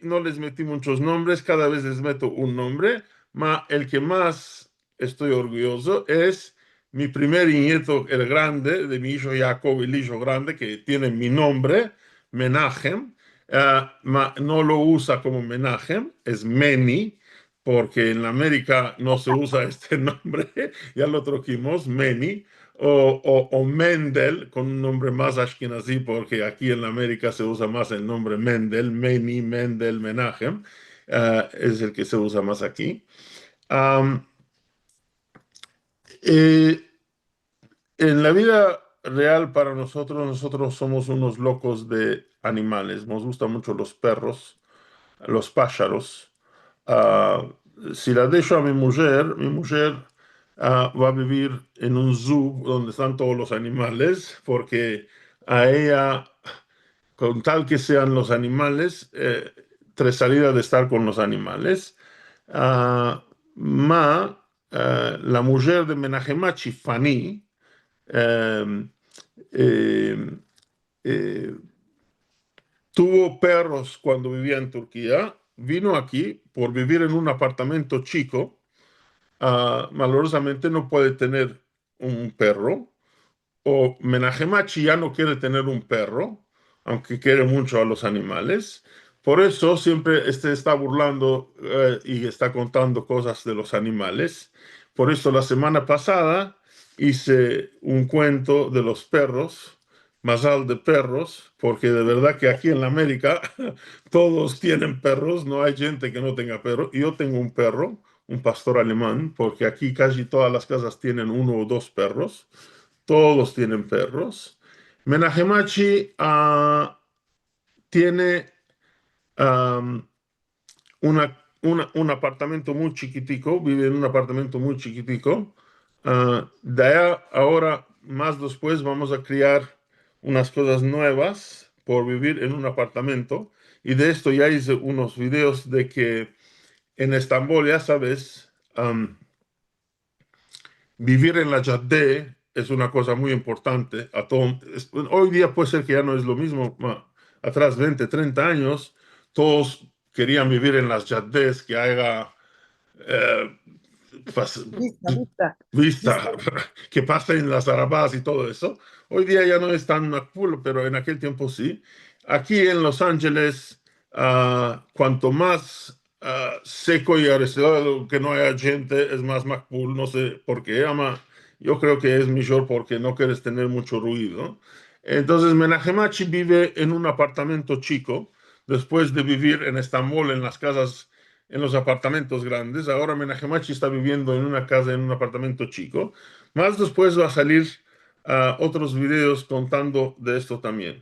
no les metí muchos nombres, cada vez les meto un nombre, pero el que más estoy orgulloso es mi primer nieto, el grande, de mi hijo Jacob, el hijo grande, que tiene mi nombre, Menachem. No lo usa como Menachem, es Meni, porque en América no se usa este nombre, ya lo trajimos, Meni, o Mendel, con un nombre más ashkenazí, porque aquí en América se usa más el nombre Mendel, Meni, Mendel, Menachem, es el que se usa más aquí. En la vida real para nosotros somos unos locos de animales. Nos gustan mucho los perros, los pájaros. Si la dejo a mi mujer va a vivir en un zoo donde están todos los animales, porque a ella, con tal que sean los animales, tresaría de estar con los animales. La mujer de Menachem Hachi, Fanny, tuvo perros cuando vivía en Turquía, vino aquí por vivir en un apartamento chico. Malorosamente no puede tener un perro, o Menachem Hachi ya no quiere tener un perro, aunque quiere mucho a los animales. Por eso siempre está burlando y está contando cosas de los animales. Por eso la semana pasada hice un cuento de los perros, Mazal de perros, porque de verdad que aquí en la América todos tienen perros, no hay gente que no tenga perro. Yo tengo un perro, un pastor alemán, porque aquí casi todas las casas tienen 1 o 2 perros, todos tienen perros. Menachem Hachi tiene un apartamento muy chiquitico, vive en un apartamento muy chiquitico. De allá ahora, más después, vamos a crear unas cosas nuevas por vivir en un apartamento. Y de esto ya hice unos videos de que en Estambul, ya sabes, vivir en la Jadde es una cosa muy importante. Hoy día puede ser que ya no es lo mismo. Atrás, 20, 30 años, todos querían vivir en las Jaddes, que haya vista que pasa en las Arabas y todo eso. Hoy día ya no es tan macbul, pero en aquel tiempo sí. Aquí en Los Ángeles, cuanto más seco y arrestado, que no haya gente, es más macbul. No sé por qué, yo creo que es mejor porque no quieres tener mucho ruido. Entonces, Menachem Hachi vive en un apartamento chico, después de vivir en Estambul, en las casas, en los apartamentos grandes. Ahora Menachem Hachi está viviendo en una casa, en un apartamento chico. Más después va a salir otros videos contando de esto también.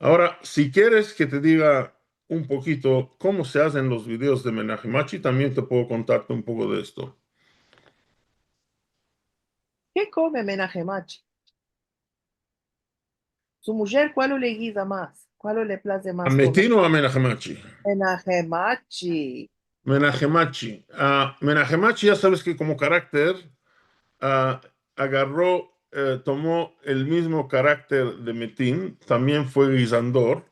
Ahora, si quieres que te diga un poquito cómo se hacen los videos de Menachem Hachi, también te puedo contarte un poco de esto. ¿Qué come Menachem Hachi? Su mujer, ¿cuál le guisa más? ¿Cuál le place ¿A más Metin comer? o a Menachem Hachi? Menachem Hachi. Menachem Hachi. Menachem Hachi, ya sabes que como carácter agarró, tomó el mismo carácter de Metin, también fue guisandor.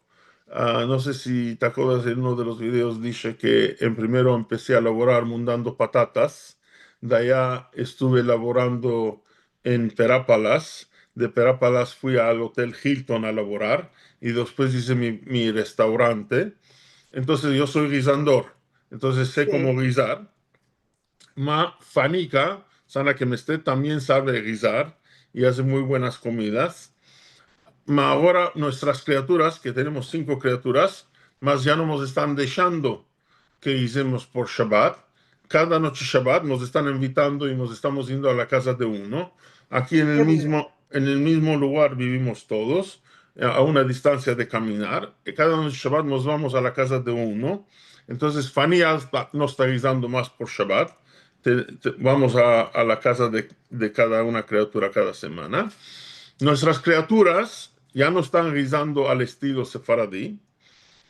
No sé si te acuerdas, en uno de los videos dice que en primero empecé a laborar mundando patatas, de allá estuve laborando en Perapalas, de Perapalas fui al Hotel Hilton a laborar y después hice mi restaurante. Entonces yo soy guisandor, entonces sé cómo Sí. guisar. Ma Fanica, Sana que me esté, también sabe guisar y hace muy buenas comidas. Ma ahora nuestras criaturas, que tenemos 5 criaturas, más ya no nos están dejando que guisemos por Shabbat. Cada noche Shabbat nos están invitando y nos estamos yendo a la casa de uno. Aquí en en el mismo lugar vivimos todos, a una distancia de caminar. Cada noche Shabbat nos vamos a la casa de uno. Entonces Fanny no está guisando más por Shabbat. Vamos a la casa de cada una criatura cada semana. Nuestras criaturas ya no están guisando al estilo sefaradí,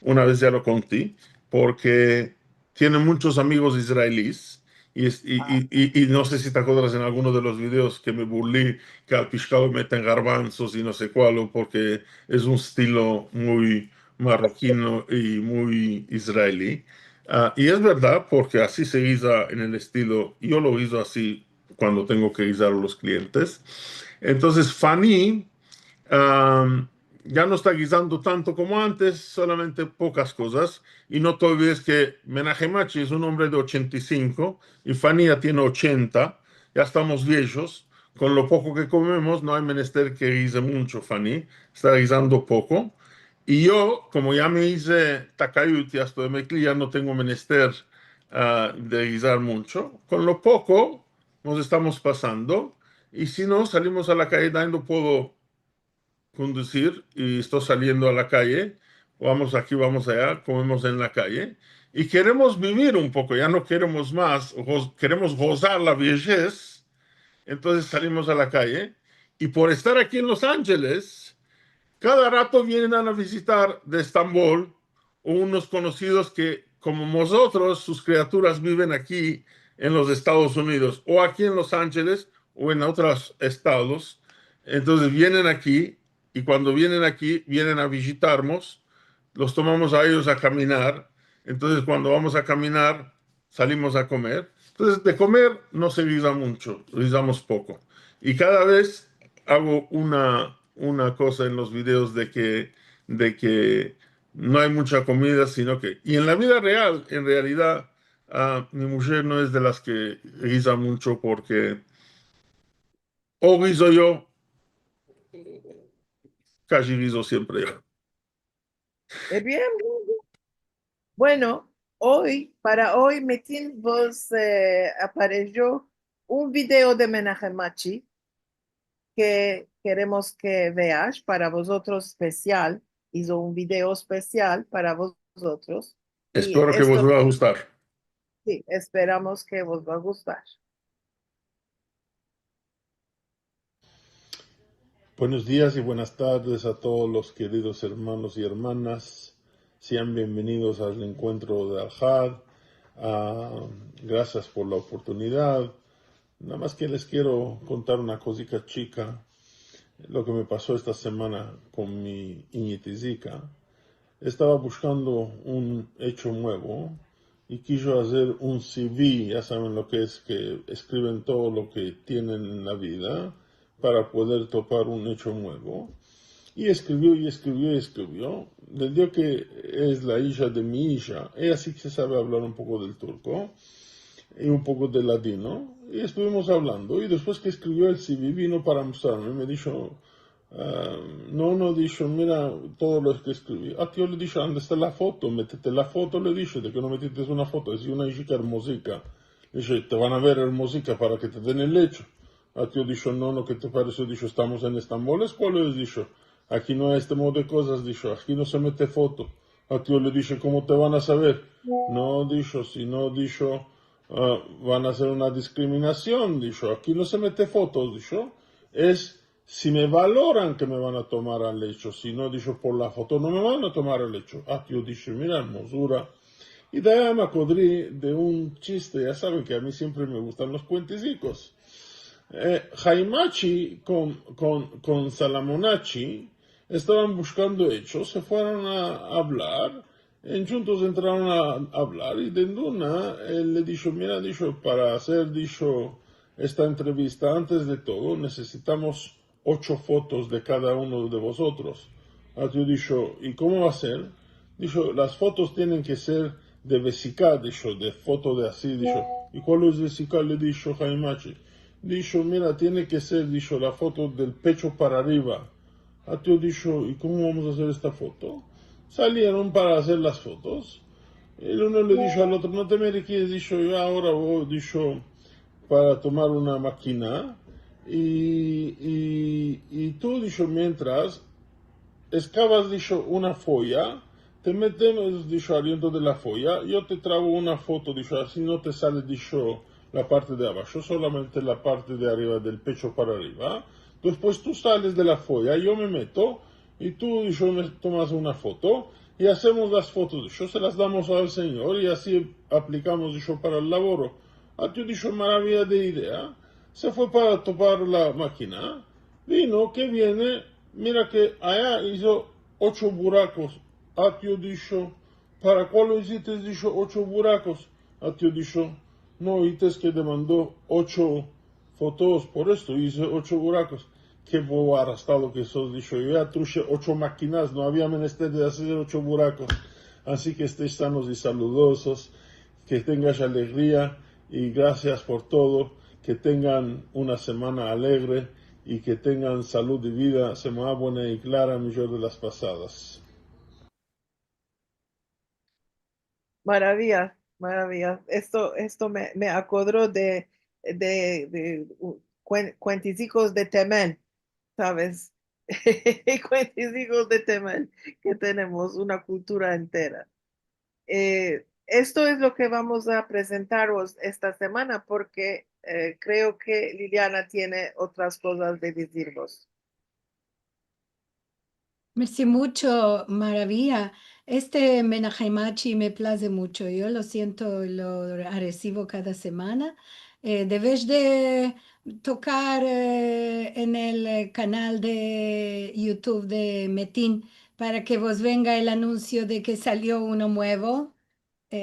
una vez ya lo conté, porque tienen muchos amigos israelíes y no sé si te acuerdas en alguno de los videos que me burlé que al pescado meten garbanzos y no sé cuál, porque es un estilo muy marroquino y muy israelí. Y es verdad, porque así se guisa en el estilo, yo lo guiso así cuando tengo que guisar a los clientes. Entonces, Fanny ya no está guisando tanto como antes, solamente pocas cosas. Y no te olvides que Menachem Hachi es un hombre de 85 y Fania tiene 80. Ya estamos viejos. Con lo poco que comemos, no hay menester que guise mucho, Fanny. Está guisando poco. Y yo, como ya me hice Takayut y hasta de Mekli, ya no tengo menester de guisar mucho. Con lo poco nos estamos pasando. Y si no, salimos a la calle, no puedo conducir y estoy saliendo a la calle, vamos aquí, vamos allá, comemos en la calle y queremos vivir un poco, ya no queremos más, queremos gozar la vejez, entonces salimos a la calle y por estar aquí en Los Ángeles, cada rato vienen a visitar de Estambul unos conocidos que como nosotros, sus criaturas viven aquí en los Estados Unidos o aquí en Los Ángeles o en otros estados, entonces vienen aquí y cuando vienen aquí, vienen a visitarnos, los tomamos a ellos a caminar. Entonces, cuando vamos a caminar, salimos a comer. Entonces, de comer no se guisa mucho, guisamos poco. Y cada vez hago una cosa en los videos de que no hay mucha comida, sino que... Y en la vida real, en realidad, mi mujer no es de las que guisa mucho porque o guiso yo, casi guiso siempre yo. Bien. Bueno, para hoy, Metin, vos apareció un video de Menachem Hachi que queremos que veas para vosotros especial. Hizo un video especial para vosotros. Y Espero que vos va a gustar. Sí, esperamos que vos va a gustar. Buenos días y buenas tardes a todos los queridos hermanos y hermanas. Sean bienvenidos al encuentro de Al-Had. Gracias por la oportunidad. Nada más que les quiero contar una cosita chica. Lo que me pasó esta semana con mi Iñitizica. Estaba buscando un hecho nuevo y quiso hacer un CV, ya saben lo que es, que escriben todo lo que tienen en la vida para poder topar un hecho nuevo. Y escribió y escribió y escribió. Del día que es la hija de mi hija, ella sí que sabe hablar un poco del turco y un poco del ladino. Y estuvimos hablando. Y después que escribió el CV, vino para mostrarme. Me dijo, no, dijo, mira todo lo que escribí. A tío le dije, ¿dónde está la foto? Métete la foto, le dije, de que no metiste una foto. Es una hija hermosica. Le dije, te van a ver hermosica para que te den el hecho. A tío dijo, no, ¿qué te parece? Dijo, estamos en Estambul, ¿cuál es? Dijo, aquí no hay este modo de cosas, dijo, aquí no se mete foto. A tío le dije, ¿cómo te van a saber? No, dijo, si no, dijo, van a hacer una discriminación, dijo, aquí no se mete fotos, dijo, es si me valoran que me van a tomar al hecho, si no, dijo, por la foto no me van a tomar al hecho. A tío dijo, mira, hermosura. Y de ahí me acordé de un chiste, ya saben que a mí siempre me gustan los cuenticicos. Haimachi con Salamonachi estaban buscando hechos, se fueron a hablar, juntos entraron a hablar y de una él le dijo, mira, dijo, para hacer, dijo, esta entrevista, antes de todo, necesitamos 8 fotos de cada uno de vosotros. Yo dijo, ¿y cómo va a ser? Dijo, las fotos tienen que ser de vesica, dijo, de foto de así, dijo. ¿Y cuál es vesica? Le dijo Haimachi. Dijo, mira, tiene que ser, dijo, la foto del pecho para arriba. Tío dijo, ¿y cómo vamos a hacer esta foto? Salieron para hacer las fotos. El uno le dijo al otro, no te me requieres, dijo, yo ahora voy, dijo, para tomar una máquina. Y tú, dijo, mientras excavas, dijo, una folla, te metemos, dijo, aliento de la folla, yo te traigo una foto, dijo, así no te sale, dijo, la parte de abajo, solamente la parte de arriba del pecho para arriba. Después tú sales de la folla, yo me meto y tú y yo me tomas una foto y hacemos las fotos. Yo se las damos al señor y así aplicamos yo para el laboro. Ti dijo, maravilla de idea. Se fue para topar la máquina. Vino, que viene, mira que allá hizo 8 buracos. Ti dijo, ¿para cuál lo hiciste? Dijo, 8 buracos. Ti dijo, no, y es que demandó 8 fotos, por esto hice 8 buracos. Qué bobo arrastrado que sos, dijo, yo ya truche 8 máquinas, no había menester de hacer 8 buracos. Así que estéis sanos y saludosos, que tengas alegría y gracias por todo, que tengan una semana alegre y que tengan salud y vida, semana buena y clara, mejor de las pasadas. Maravilla, maravilla. Esto me acordó de cuenticicos de Temel, ¿sabes? Cuenticicos de Temel, que tenemos una cultura entera. Esto es lo que vamos a presentaros esta semana porque creo que Liliana tiene otras cosas de decirnos. Merci mucho, maravilla. Este Menahemachi me place mucho. Yo lo siento, lo recibo cada semana. Debes de tocar en el canal de YouTube de Metin para que vos venga el anuncio de que salió uno nuevo.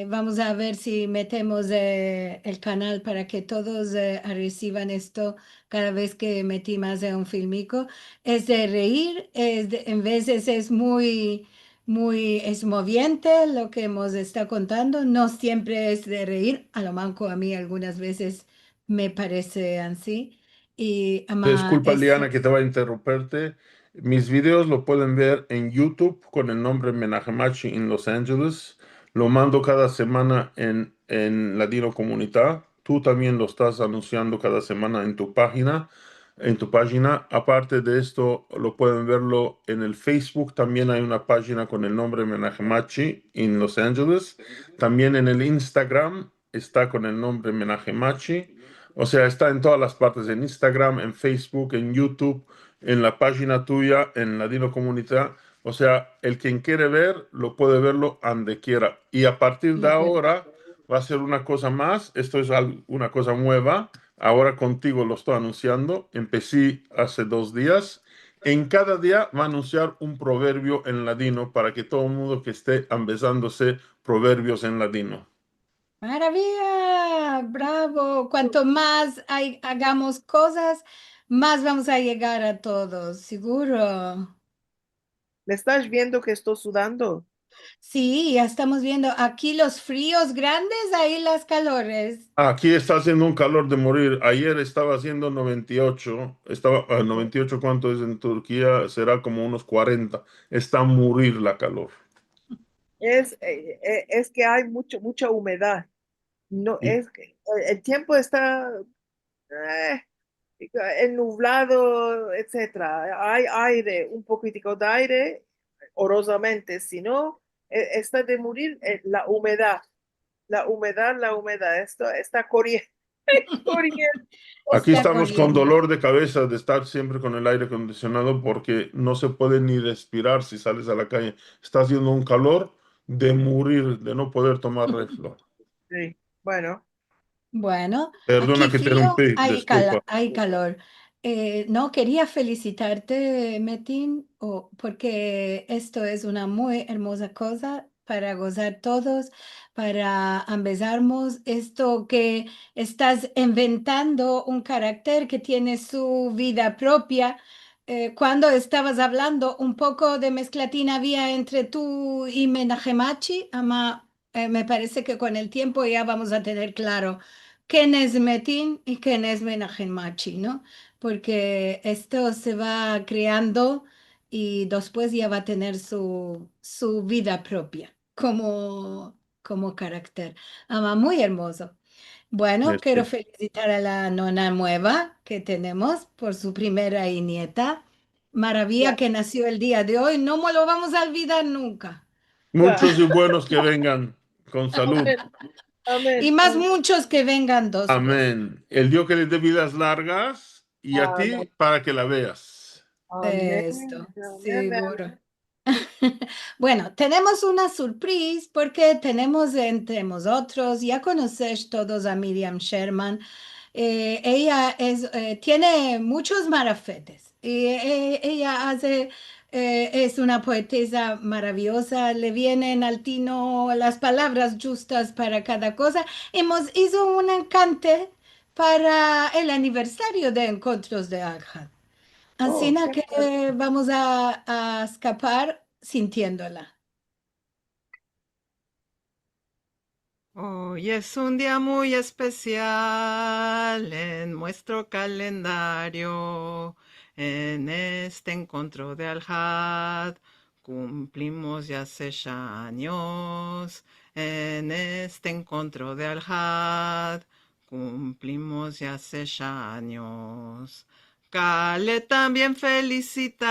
Vamos a ver si metemos el canal para que todos reciban esto cada vez que metimos un filmico. Es de reír, en veces es es moviente lo que hemos estado contando. No siempre es de reír, a lo manco a mí algunas veces me parece así. Y Disculpa, Liana, que te va a interrumpirte. Mis videos lo pueden ver en YouTube con el nombre Menahemachi en Los Ángeles. Lo mando cada semana en Ladino Comunidad. Tú también lo estás anunciando cada semana en tu página. Aparte de esto, lo pueden verlo en el Facebook. También hay una página con el nombre Menahemachi en Los Ángeles. También en el Instagram está con el nombre Menahemachi. O sea, está en todas las partes, en Instagram, en Facebook, en YouTube, en la página tuya, en Ladino Comunidad. O sea, el quien quiere ver, lo puede verlo donde quiera. Y a partir de ahora va a ser una cosa más. Esto es una cosa nueva. Ahora contigo lo estoy anunciando. Empecé hace 2 días. En cada día va a anunciar un proverbio en ladino para que todo el mundo que esté empezándose proverbios en ladino. Maravilla, bravo. Cuanto más hagamos cosas, más vamos a llegar a todos, seguro. ¿Me estás viendo que estoy sudando? Sí, ya estamos viendo aquí los fríos grandes, ahí las calores. Aquí está haciendo un calor de morir. Ayer estaba haciendo 98. Estaba, 98, ¿cuánto es en Turquía? Será como unos 40. Está a morir la calor. Es que hay mucha humedad. No, Y es que el tiempo está eh, nublado, etcétera. Hay aire, un poquitico de aire, horrorosamente. Si no, está de morir la humedad. Esto está corriendo, corriendo. aquí Está estamos con corriendo. dolor de cabeza de estar siempre con el aire acondicionado porque no se puede ni respirar si sales a la calle. Está haciendo un calor de morir, de no poder tomar reflo. Sí, bueno, Bueno, Perdona aquí que te frío, rompí, disculpa. hay calor. No, quería felicitarte, Metin, porque esto es una muy hermosa cosa para gozar todos, para empezarnos esto que estás inventando un carácter que tiene su vida propia. Cuando estabas hablando un poco de mezclatina había entre tú y Menajemachi, me parece que con el tiempo ya vamos a tener claro quién es Metin y quién es Menachem Machi, ¿no? Porque esto se va creando y después ya va a tener su vida propia como carácter. Muy hermoso. Bueno, quiero Este, felicitar a la nona nueva que tenemos por su primera y nieta. Maravilla que nació el día de hoy. No me lo vamos a olvidar nunca. muchos y buenos que vengan con salud. amén, Y amén, más amén, muchos que vengan después. Amén. El Dios que les dé vidas largas y a amén, ti para que la veas. amén, Esto, amén. seguro. Bueno, tenemos una sorpresa porque tenemos entre nosotros, ya conoces todos a Miriam Sherman. Ella tiene muchos marafetes y ella es una poetesa maravillosa, le vienen al tino las palabras justas para cada cosa. Hemos hizo un encante para el aniversario de Encuentros de Alja. Así Oh, na qué que padre. vamos a escapar sintiéndola. Hoy es un día muy especial en nuestro calendario. En este encuentro de Al-Had cumplimos ya 6 años. En este encuentro de Al-Had cumplimos ya 6 años. Cale también felicitar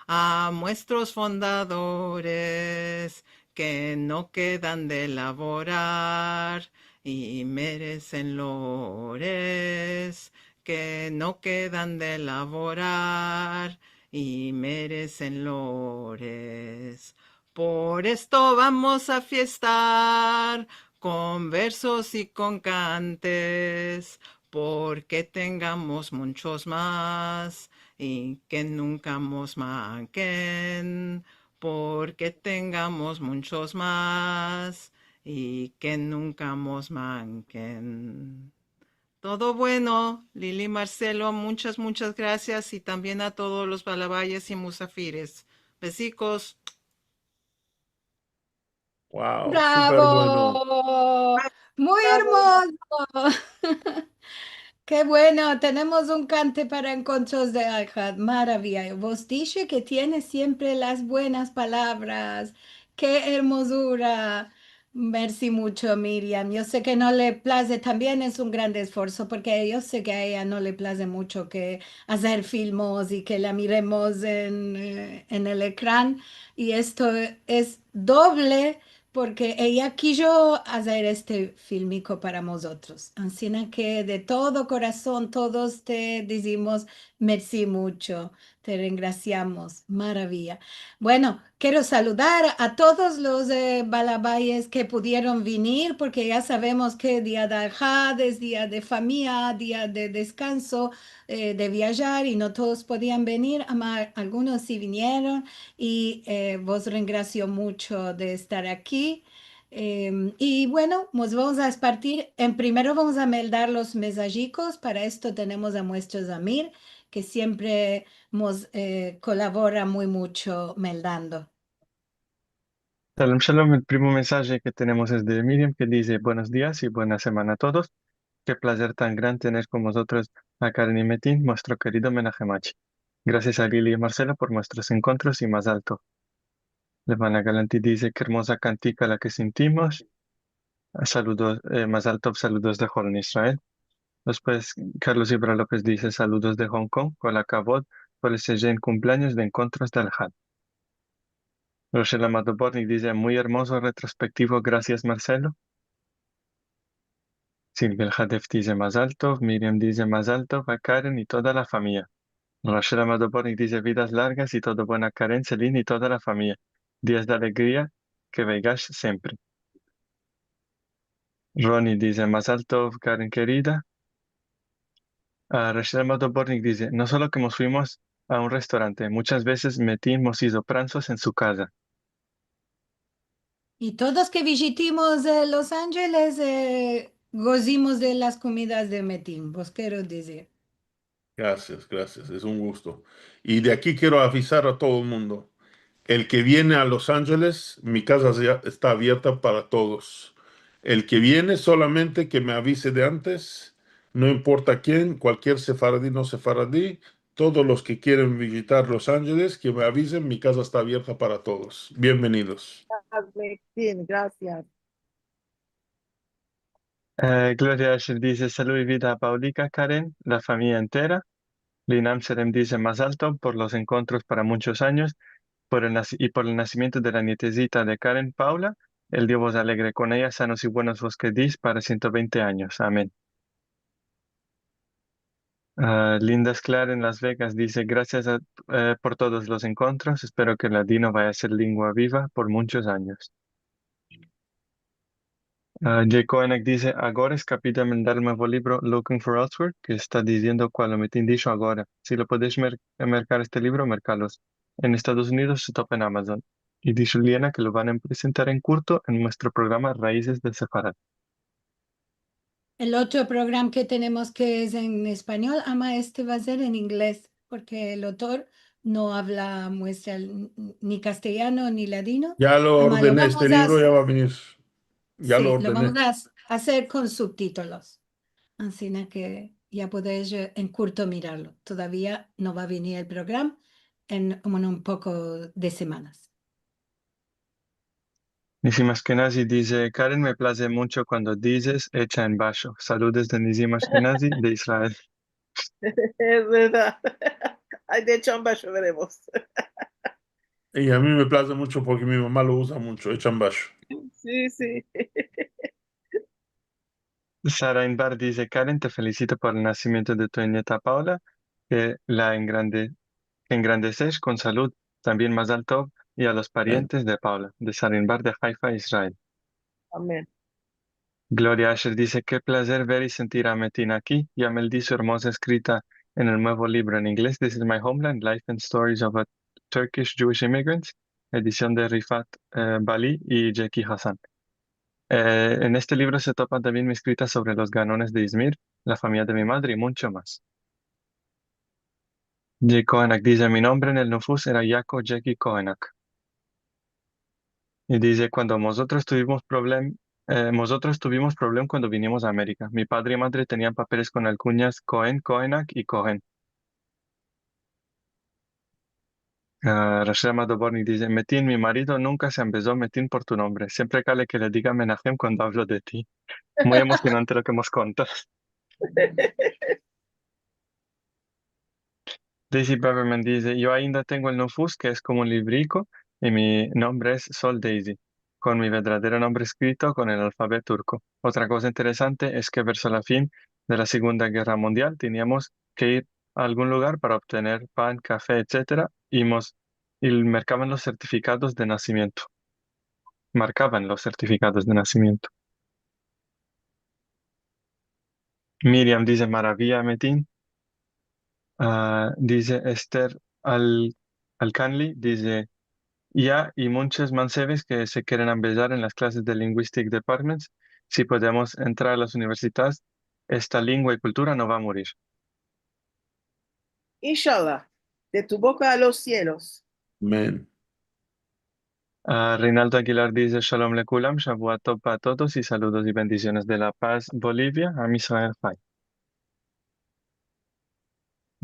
a nuestros fundadores que no quedan de laborar y merecen lores, que no quedan de laborar y merecen lores. Por esto vamos a fiestar con versos y con cantes, porque tengamos muchos más y que nunca nos manquen, porque tengamos muchos más y que nunca nos manquen. Todo bueno, Lili Marcelo, muchas gracias y también a todos los balabayes y musafires. Besicos. Wow, súper bueno. ¡Bravo! Muy Bravo, hermoso. Qué bueno, tenemos un cante para encuentros de Alhad, maravilla. Vos dice que tiene siempre las buenas palabras. Qué hermosura. Merci mucho, Miriam. Yo sé que no le place, también es un gran esfuerzo, porque yo sé que a ella no le place mucho que hacer filmos y que la miremos en el ecrán. Y esto es doble porque ella quiso hacer este filmico para nosotros. Así que de todo corazón todos te decimos merci mucho, te graciamos, maravilla. Bueno, quiero saludar a todos los balabayes que pudieron venir, porque ya sabemos que día de Alhad es día de familia, día de descanso, de viajar, y no todos podían venir, algunos sí vinieron y vos gracio mucho de estar aquí. Y bueno, nos vamos a partir. En primero vamos a meldar los mensajicos. Para esto tenemos a nuestro Zamir, que siempre nos colabora muy mucho meldando. Shalom, shalom. El primer mensaje que tenemos es de Miriam que dice buenos días y buena semana a todos. Qué placer tan grande tener con vosotros a Karen y Metin, nuestro querido Menajemachi. Gracias a Lili y Marcela por nuestros encuentros y más alto. Levana Galanti dice qué hermosa cantica la que sentimos. Saludos, más alto, saludos de Jordan Israel. Después Carlos Ibra López dice saludos de Hong Kong, con la cabot por el en cumpleaños de encuentros del Had. Rochelle Amado Bornik dice muy hermoso retrospectivo, gracias Marcelo. Silvia El Hadef dice más alto, Miriam dice más alto, va Karen y toda la familia. Rochelle Amado Bornik dice vidas largas y todo buena Karen, Celine y toda la familia. Días de alegría, que vengas siempre. Ronnie dice más alto, Karen querida. Rochelle Amado Bornik dice, no solo que nos fuimos a un restaurante, muchas veces metimos isopranzos en su casa. Y todos que visitamos Los Ángeles, gozimos de las comidas de Metín, vos quiero decir. Gracias, gracias, es un gusto. Y de aquí quiero avisar a todo el mundo. El que viene a Los Ángeles, mi casa ya está abierta para todos. El que viene solamente que me avise de antes, no importa quién, cualquier sefaradí, no sefaradí, todos los que quieren visitar Los Ángeles, que me avisen, mi casa está abierta para todos. Bienvenidos. Metin, gracias. Gloria Asher dice salud y vida a Paulica, Karen, la familia entera. Linam Serem dice más alto por los encuentros para muchos años y por el nacimiento de la nietecita de Karen, Paula. El Dios vos alegre con ella, sanos y buenos vos que dis para 120 años. Amén. Lindas Clara en Las Vegas dice gracias por todos los encuentros. Espero que la Dino vaya a ser lengua viva por muchos años. Jay Koenig dice, agora escapé de mandar el nuevo libro Looking for Elsewhere, que está diciendo cuál lo metí dicho ahora. Si lo podéis mercar este libro, mercalos. En Estados Unidos se topa en Amazon. Y dice Liana que lo van a presentar en curto en nuestro programa Raíces del Sefarad. El otro programa que tenemos que es en español, ama este va a ser en inglés, porque el autor no habla muestra ni castellano ni ladino. Ya lo Ama, lo ordené, este vamos a, libro ya va a venir. Ya lo sí, lo vamos ordené. a hacer con subtítulos. Así que ya podéis en curto mirarlo. Todavía no va a venir el programa en un poco de semanas. Nizim Ashkenazi dice, Karen, me place mucho cuando dices hecha en Basho. Saludos de Nizim Ashkenazi de Israel. Es verdad. Ay, de chamba veremos. Y a mí me place mucho porque mi mamá lo usa mucho, echan basho. Sí, sí. Sara Inbar dice, Karen, te felicito por el nacimiento de tu nieta Paula, que la engrandeces con salud, también más alto, y a los parientes de Paula, de Sara Inbar de Haifa, Israel. Amén. Gloria Asher dice, qué placer ver y sentir a Metin aquí. Yamel dice su hermosa escrita en el nuevo libro en inglés, This is My Homeland, Life and Stories of a Turkish Jewish Immigrants, edición de Rifat Bali y Jackie Hassan. En este libro se topan también mis escritas sobre los ganones de Izmir, la familia de mi madre y mucho más. J. Koenak dice, mi nombre en el Nufus era Jaco Jackie Koenak. Y dice, cuando nosotros tuvimos problem cuando vinimos a América. Mi padre y madre tenían papeles con alcuñas Cohen, Koenak y Cohen. Rashid Amado Borni dice, Metin, mi marido nunca se empezó Metin por tu nombre. Siempre cale que le diga Menachem cuando hablo de ti. Muy emocionante lo que hemos contado. Daisy Braverman dice, yo ainda tengo el Nufus, que es como un librico, y mi nombre es Sol Daisy, con mi verdadero nombre escrito con el alfabeto turco. Otra cosa interesante es que verso la fin de la Segunda Guerra Mundial teníamos que ir a algún lugar para obtener pan, café, etcétera, y marcaban los certificados de nacimiento. Marcaban los certificados de nacimiento. Miriam dice, maravilla, Metin. Dice Esther Alcanli, dice, Ya, y muchos manseves que se quieren empezar en las clases de Linguistic Departments. Si podemos entrar a las universidades, esta lengua y cultura no va a morir. Inshallah, de tu boca a los cielos. Amén. Reinaldo Aguilar dice Shalom lekulam, Shavua tov para todos y saludos y bendiciones de La Paz, Bolivia, a Israel Fai.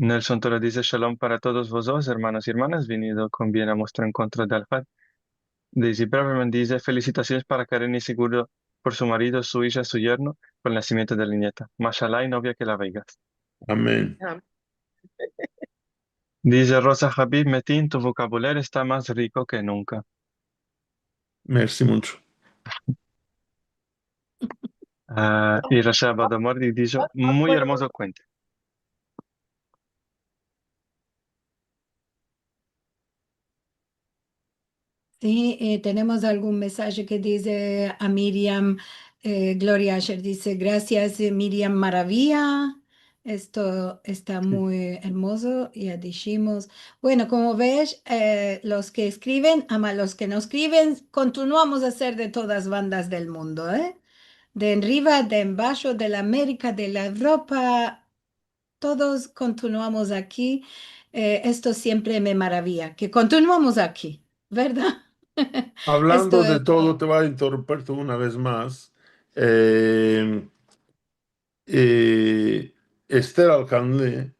Nelson Toro dice Shalom para todos vosotros, hermanos y hermanas, venido con bien a vuestro encuentro de Alfad. Daisy Braverman dice felicitaciones para Karen y Seguro por su marido, su hija, su yerno, por el nacimiento de la nieta. Mashallah y novia que la vegas. Amén. Dice Rosa Habib Metin, tu vocabulario está más rico que nunca. Merci mucho. Y Rashad Badomordi dice, muy hermoso cuento. Sí, tenemos algún mensaje que dice a Miriam, Gloria Asher dice, gracias Miriam Maravilla, esto está muy hermoso, ya dijimos. Bueno, como ves, los que escriben, ama los que no escriben, continuamos a ser de todas bandas del mundo, ¿eh? De arriba, de abajo, de la América, de la Europa, todos continuamos aquí. Esto siempre me maravilla, que continuamos aquí, ¿verdad? Hablando Esto de es, todo, te voy a interrumpir una vez más. Esther Alcalde,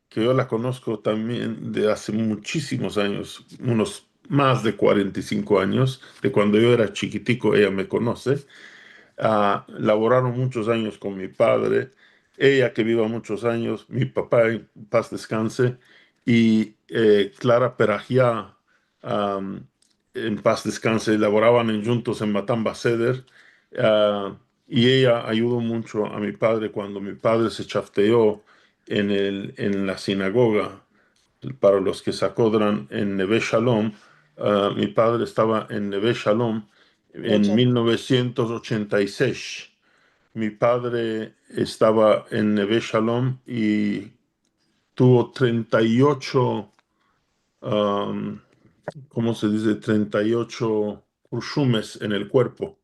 que yo la conozco también de hace muchísimos años, unos más de 45 años, de cuando yo era chiquitico, ella me conoce. Laboraron muchos años con mi padre, ella que viva muchos años, mi papá en paz descanse, y Clara Perajiá, en paz descanse, laboraban juntos en Matamba Ceder, y ella ayudó mucho a mi padre cuando mi padre se chafteó en la sinagoga. Para los que se acuerdan, en Neve Shalom, mi padre estaba en Neve Shalom en 1986. Mi padre estaba en Neve Shalom y tuvo 38, ¿cómo se dice? 38 kurshumes en el cuerpo.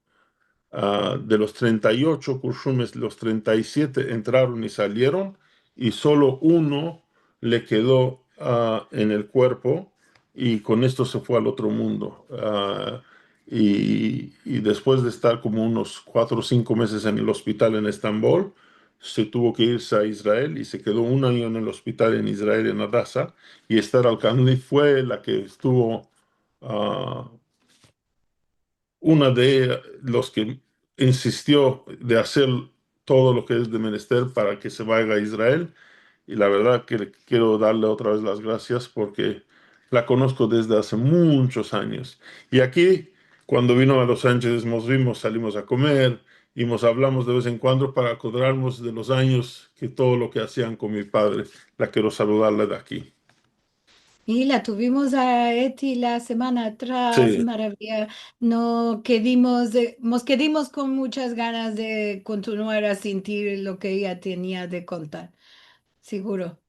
De los 38 kurshumes, los 37 entraron y salieron, y solo uno le quedó en el cuerpo, y con esto se fue al otro mundo. Y después de estar como unos 4 o 5 meses en el hospital en Estambul, se tuvo que irse a Israel y se quedó un año en el hospital en Israel, en Hadassah, y Esther Alcalde fue la que estuvo, una de los que insistió de hacer todo lo que es de menester para que se vaya a Israel. Y la verdad que quiero darle otra vez las gracias porque la conozco desde hace muchos años. Y aquí, cuando vino a Los Ángeles, nos vimos, salimos a comer y nos hablamos de vez en cuando para acordarnos de los años que todo lo que hacían con mi padre. La quiero saludarle de aquí. y la tuvimos a Eti la semana atrás, Sí, maravilla. Nos quedimos con muchas ganas de continuar a sentir lo que ella tenía de contar. Seguro,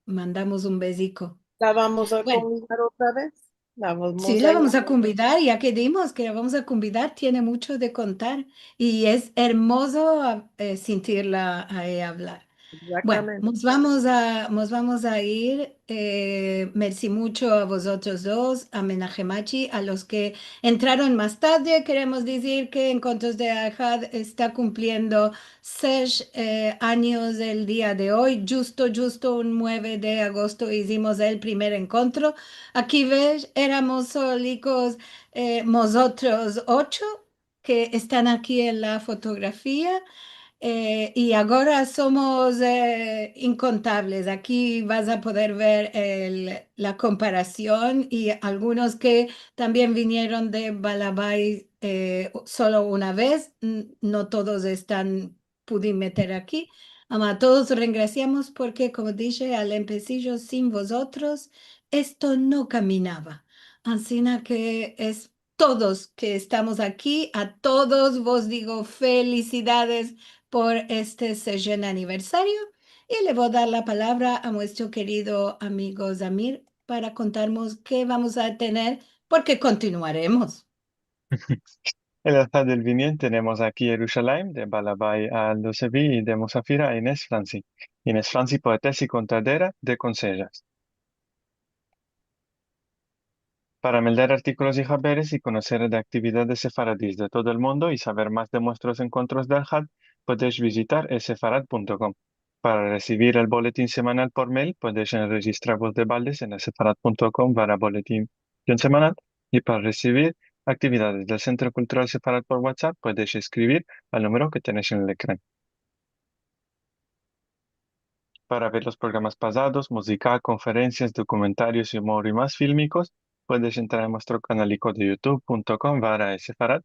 mandamos un besico. ¿La vamos a Bueno. convidar otra vez? La Sí, vamos la a vamos a llamar. convidar, ya que dimos que la vamos a convidar, tiene mucho de contar y es hermoso sentirla a ella hablar. Bueno, Exactamente. nos vamos a ir. Merci mucho a vosotros dos, a Menachemachi, a los que entraron más tarde. Queremos decir que Encuentros de Ahad está cumpliendo 6 años el día de hoy. Justo un 9 de agosto hicimos el primer encuentro. Aquí ves, éramos solicos nosotros 8 que están aquí en la fotografía. Y ahora somos incontables. Aquí vas a poder ver la comparación y algunos que también vinieron de Balabay solo una vez. No todos están, pudimos meter aquí. A todos regraciamos porque, como dije al empecillo, sin vosotros esto no caminaba. Así que es todos que estamos aquí, a todos vos digo felicidades por este 60 aniversario, y le voy a dar la palabra a nuestro querido amigo Zamir para contarnos qué vamos a tener porque continuaremos. El altar del Binyan tenemos aquí Jerusalén, de Balabai al Dosevi y de Musafira a Inés Franci. Inés Franci, poetesa y contadera de Consellas. Para meldar artículos y haberes y conocer de actividades sefaradís de todo el mundo y saber más de nuestros encuentros del Had, podéis visitar sefarad.com. Para recibir el boletín semanal por mail, podéis registraros de baldes en sefarad.com/boletín semanal, y para recibir actividades del Centro Cultural Sefarad por WhatsApp, podéis escribir al número que tenéis en el ecrán. Para ver los programas pasados, música, conferencias, documentarios y humor y más fílmicos, puedes entrar a nuestro canal de youtube.com/sefarad.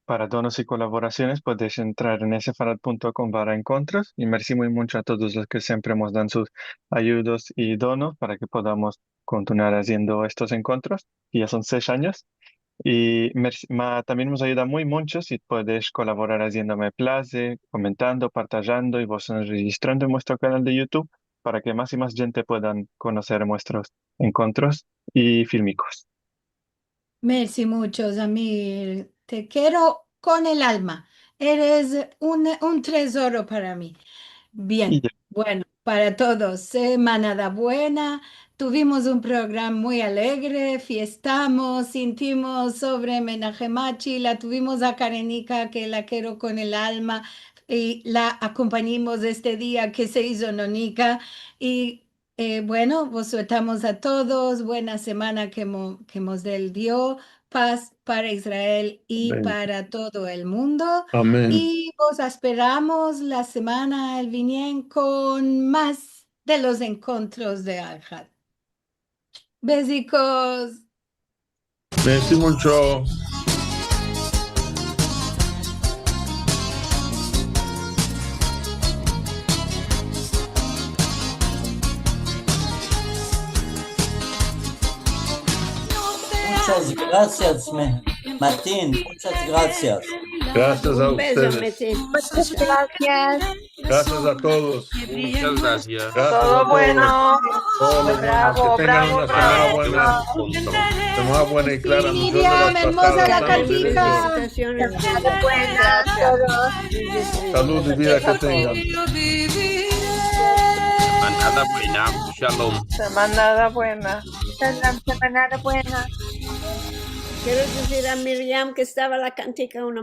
Para donos y colaboraciones, puedes entrar en sefarad.com/encuentros. Y merci muy mucho a todos los que siempre nos dan sus ayudas y donos para que podamos continuar haciendo estos encuentros, que ya son 6 años. Y también nos ayuda muy mucho si puedes colaborar haciéndome place, comentando, partajando y vos registrando en nuestro canal de YouTube para que más y más gente puedan conocer nuestros encuentros y fílmicos. Merci mucho, Zamir. Te quiero con el alma. Eres un tesoro para mí. Bien, Y ya. bueno, para todos, semana buena. Tuvimos un programa muy alegre, fiestamos, sentimos sobre Menachem Hachi, la tuvimos a Karenika, que la quiero con el alma, y la acompañamos este día que se hizo Nonica. Y bueno, vos sueltamos a todos, buena semana que Mosdel dio, paz para Israel y Amén. para todo el mundo. Amén. Y os esperamos la semana el vinien con más de los encuentros de Al-Had. Besicos. Merci mucho. Muchas gracias, Martín. Muchas gracias. Gracias a Un beso, ustedes. Metin. Muchas gracias. Gracias a todos. Muchas gracias. Gracias a Todo todos. bueno. Todo lo Bravo, bueno. Que tengan bravo, una semana buena. Punto. Semana buena y clara. Nos vemos Miriam, la hermosa pasada. la Salud y cantica. Felicitaciones. Buenas a todos. Salud y vida que tengan. Manada buena. Shalom. Semana buena. Semana buena. Quiero decir a Miriam que estaba la cantica una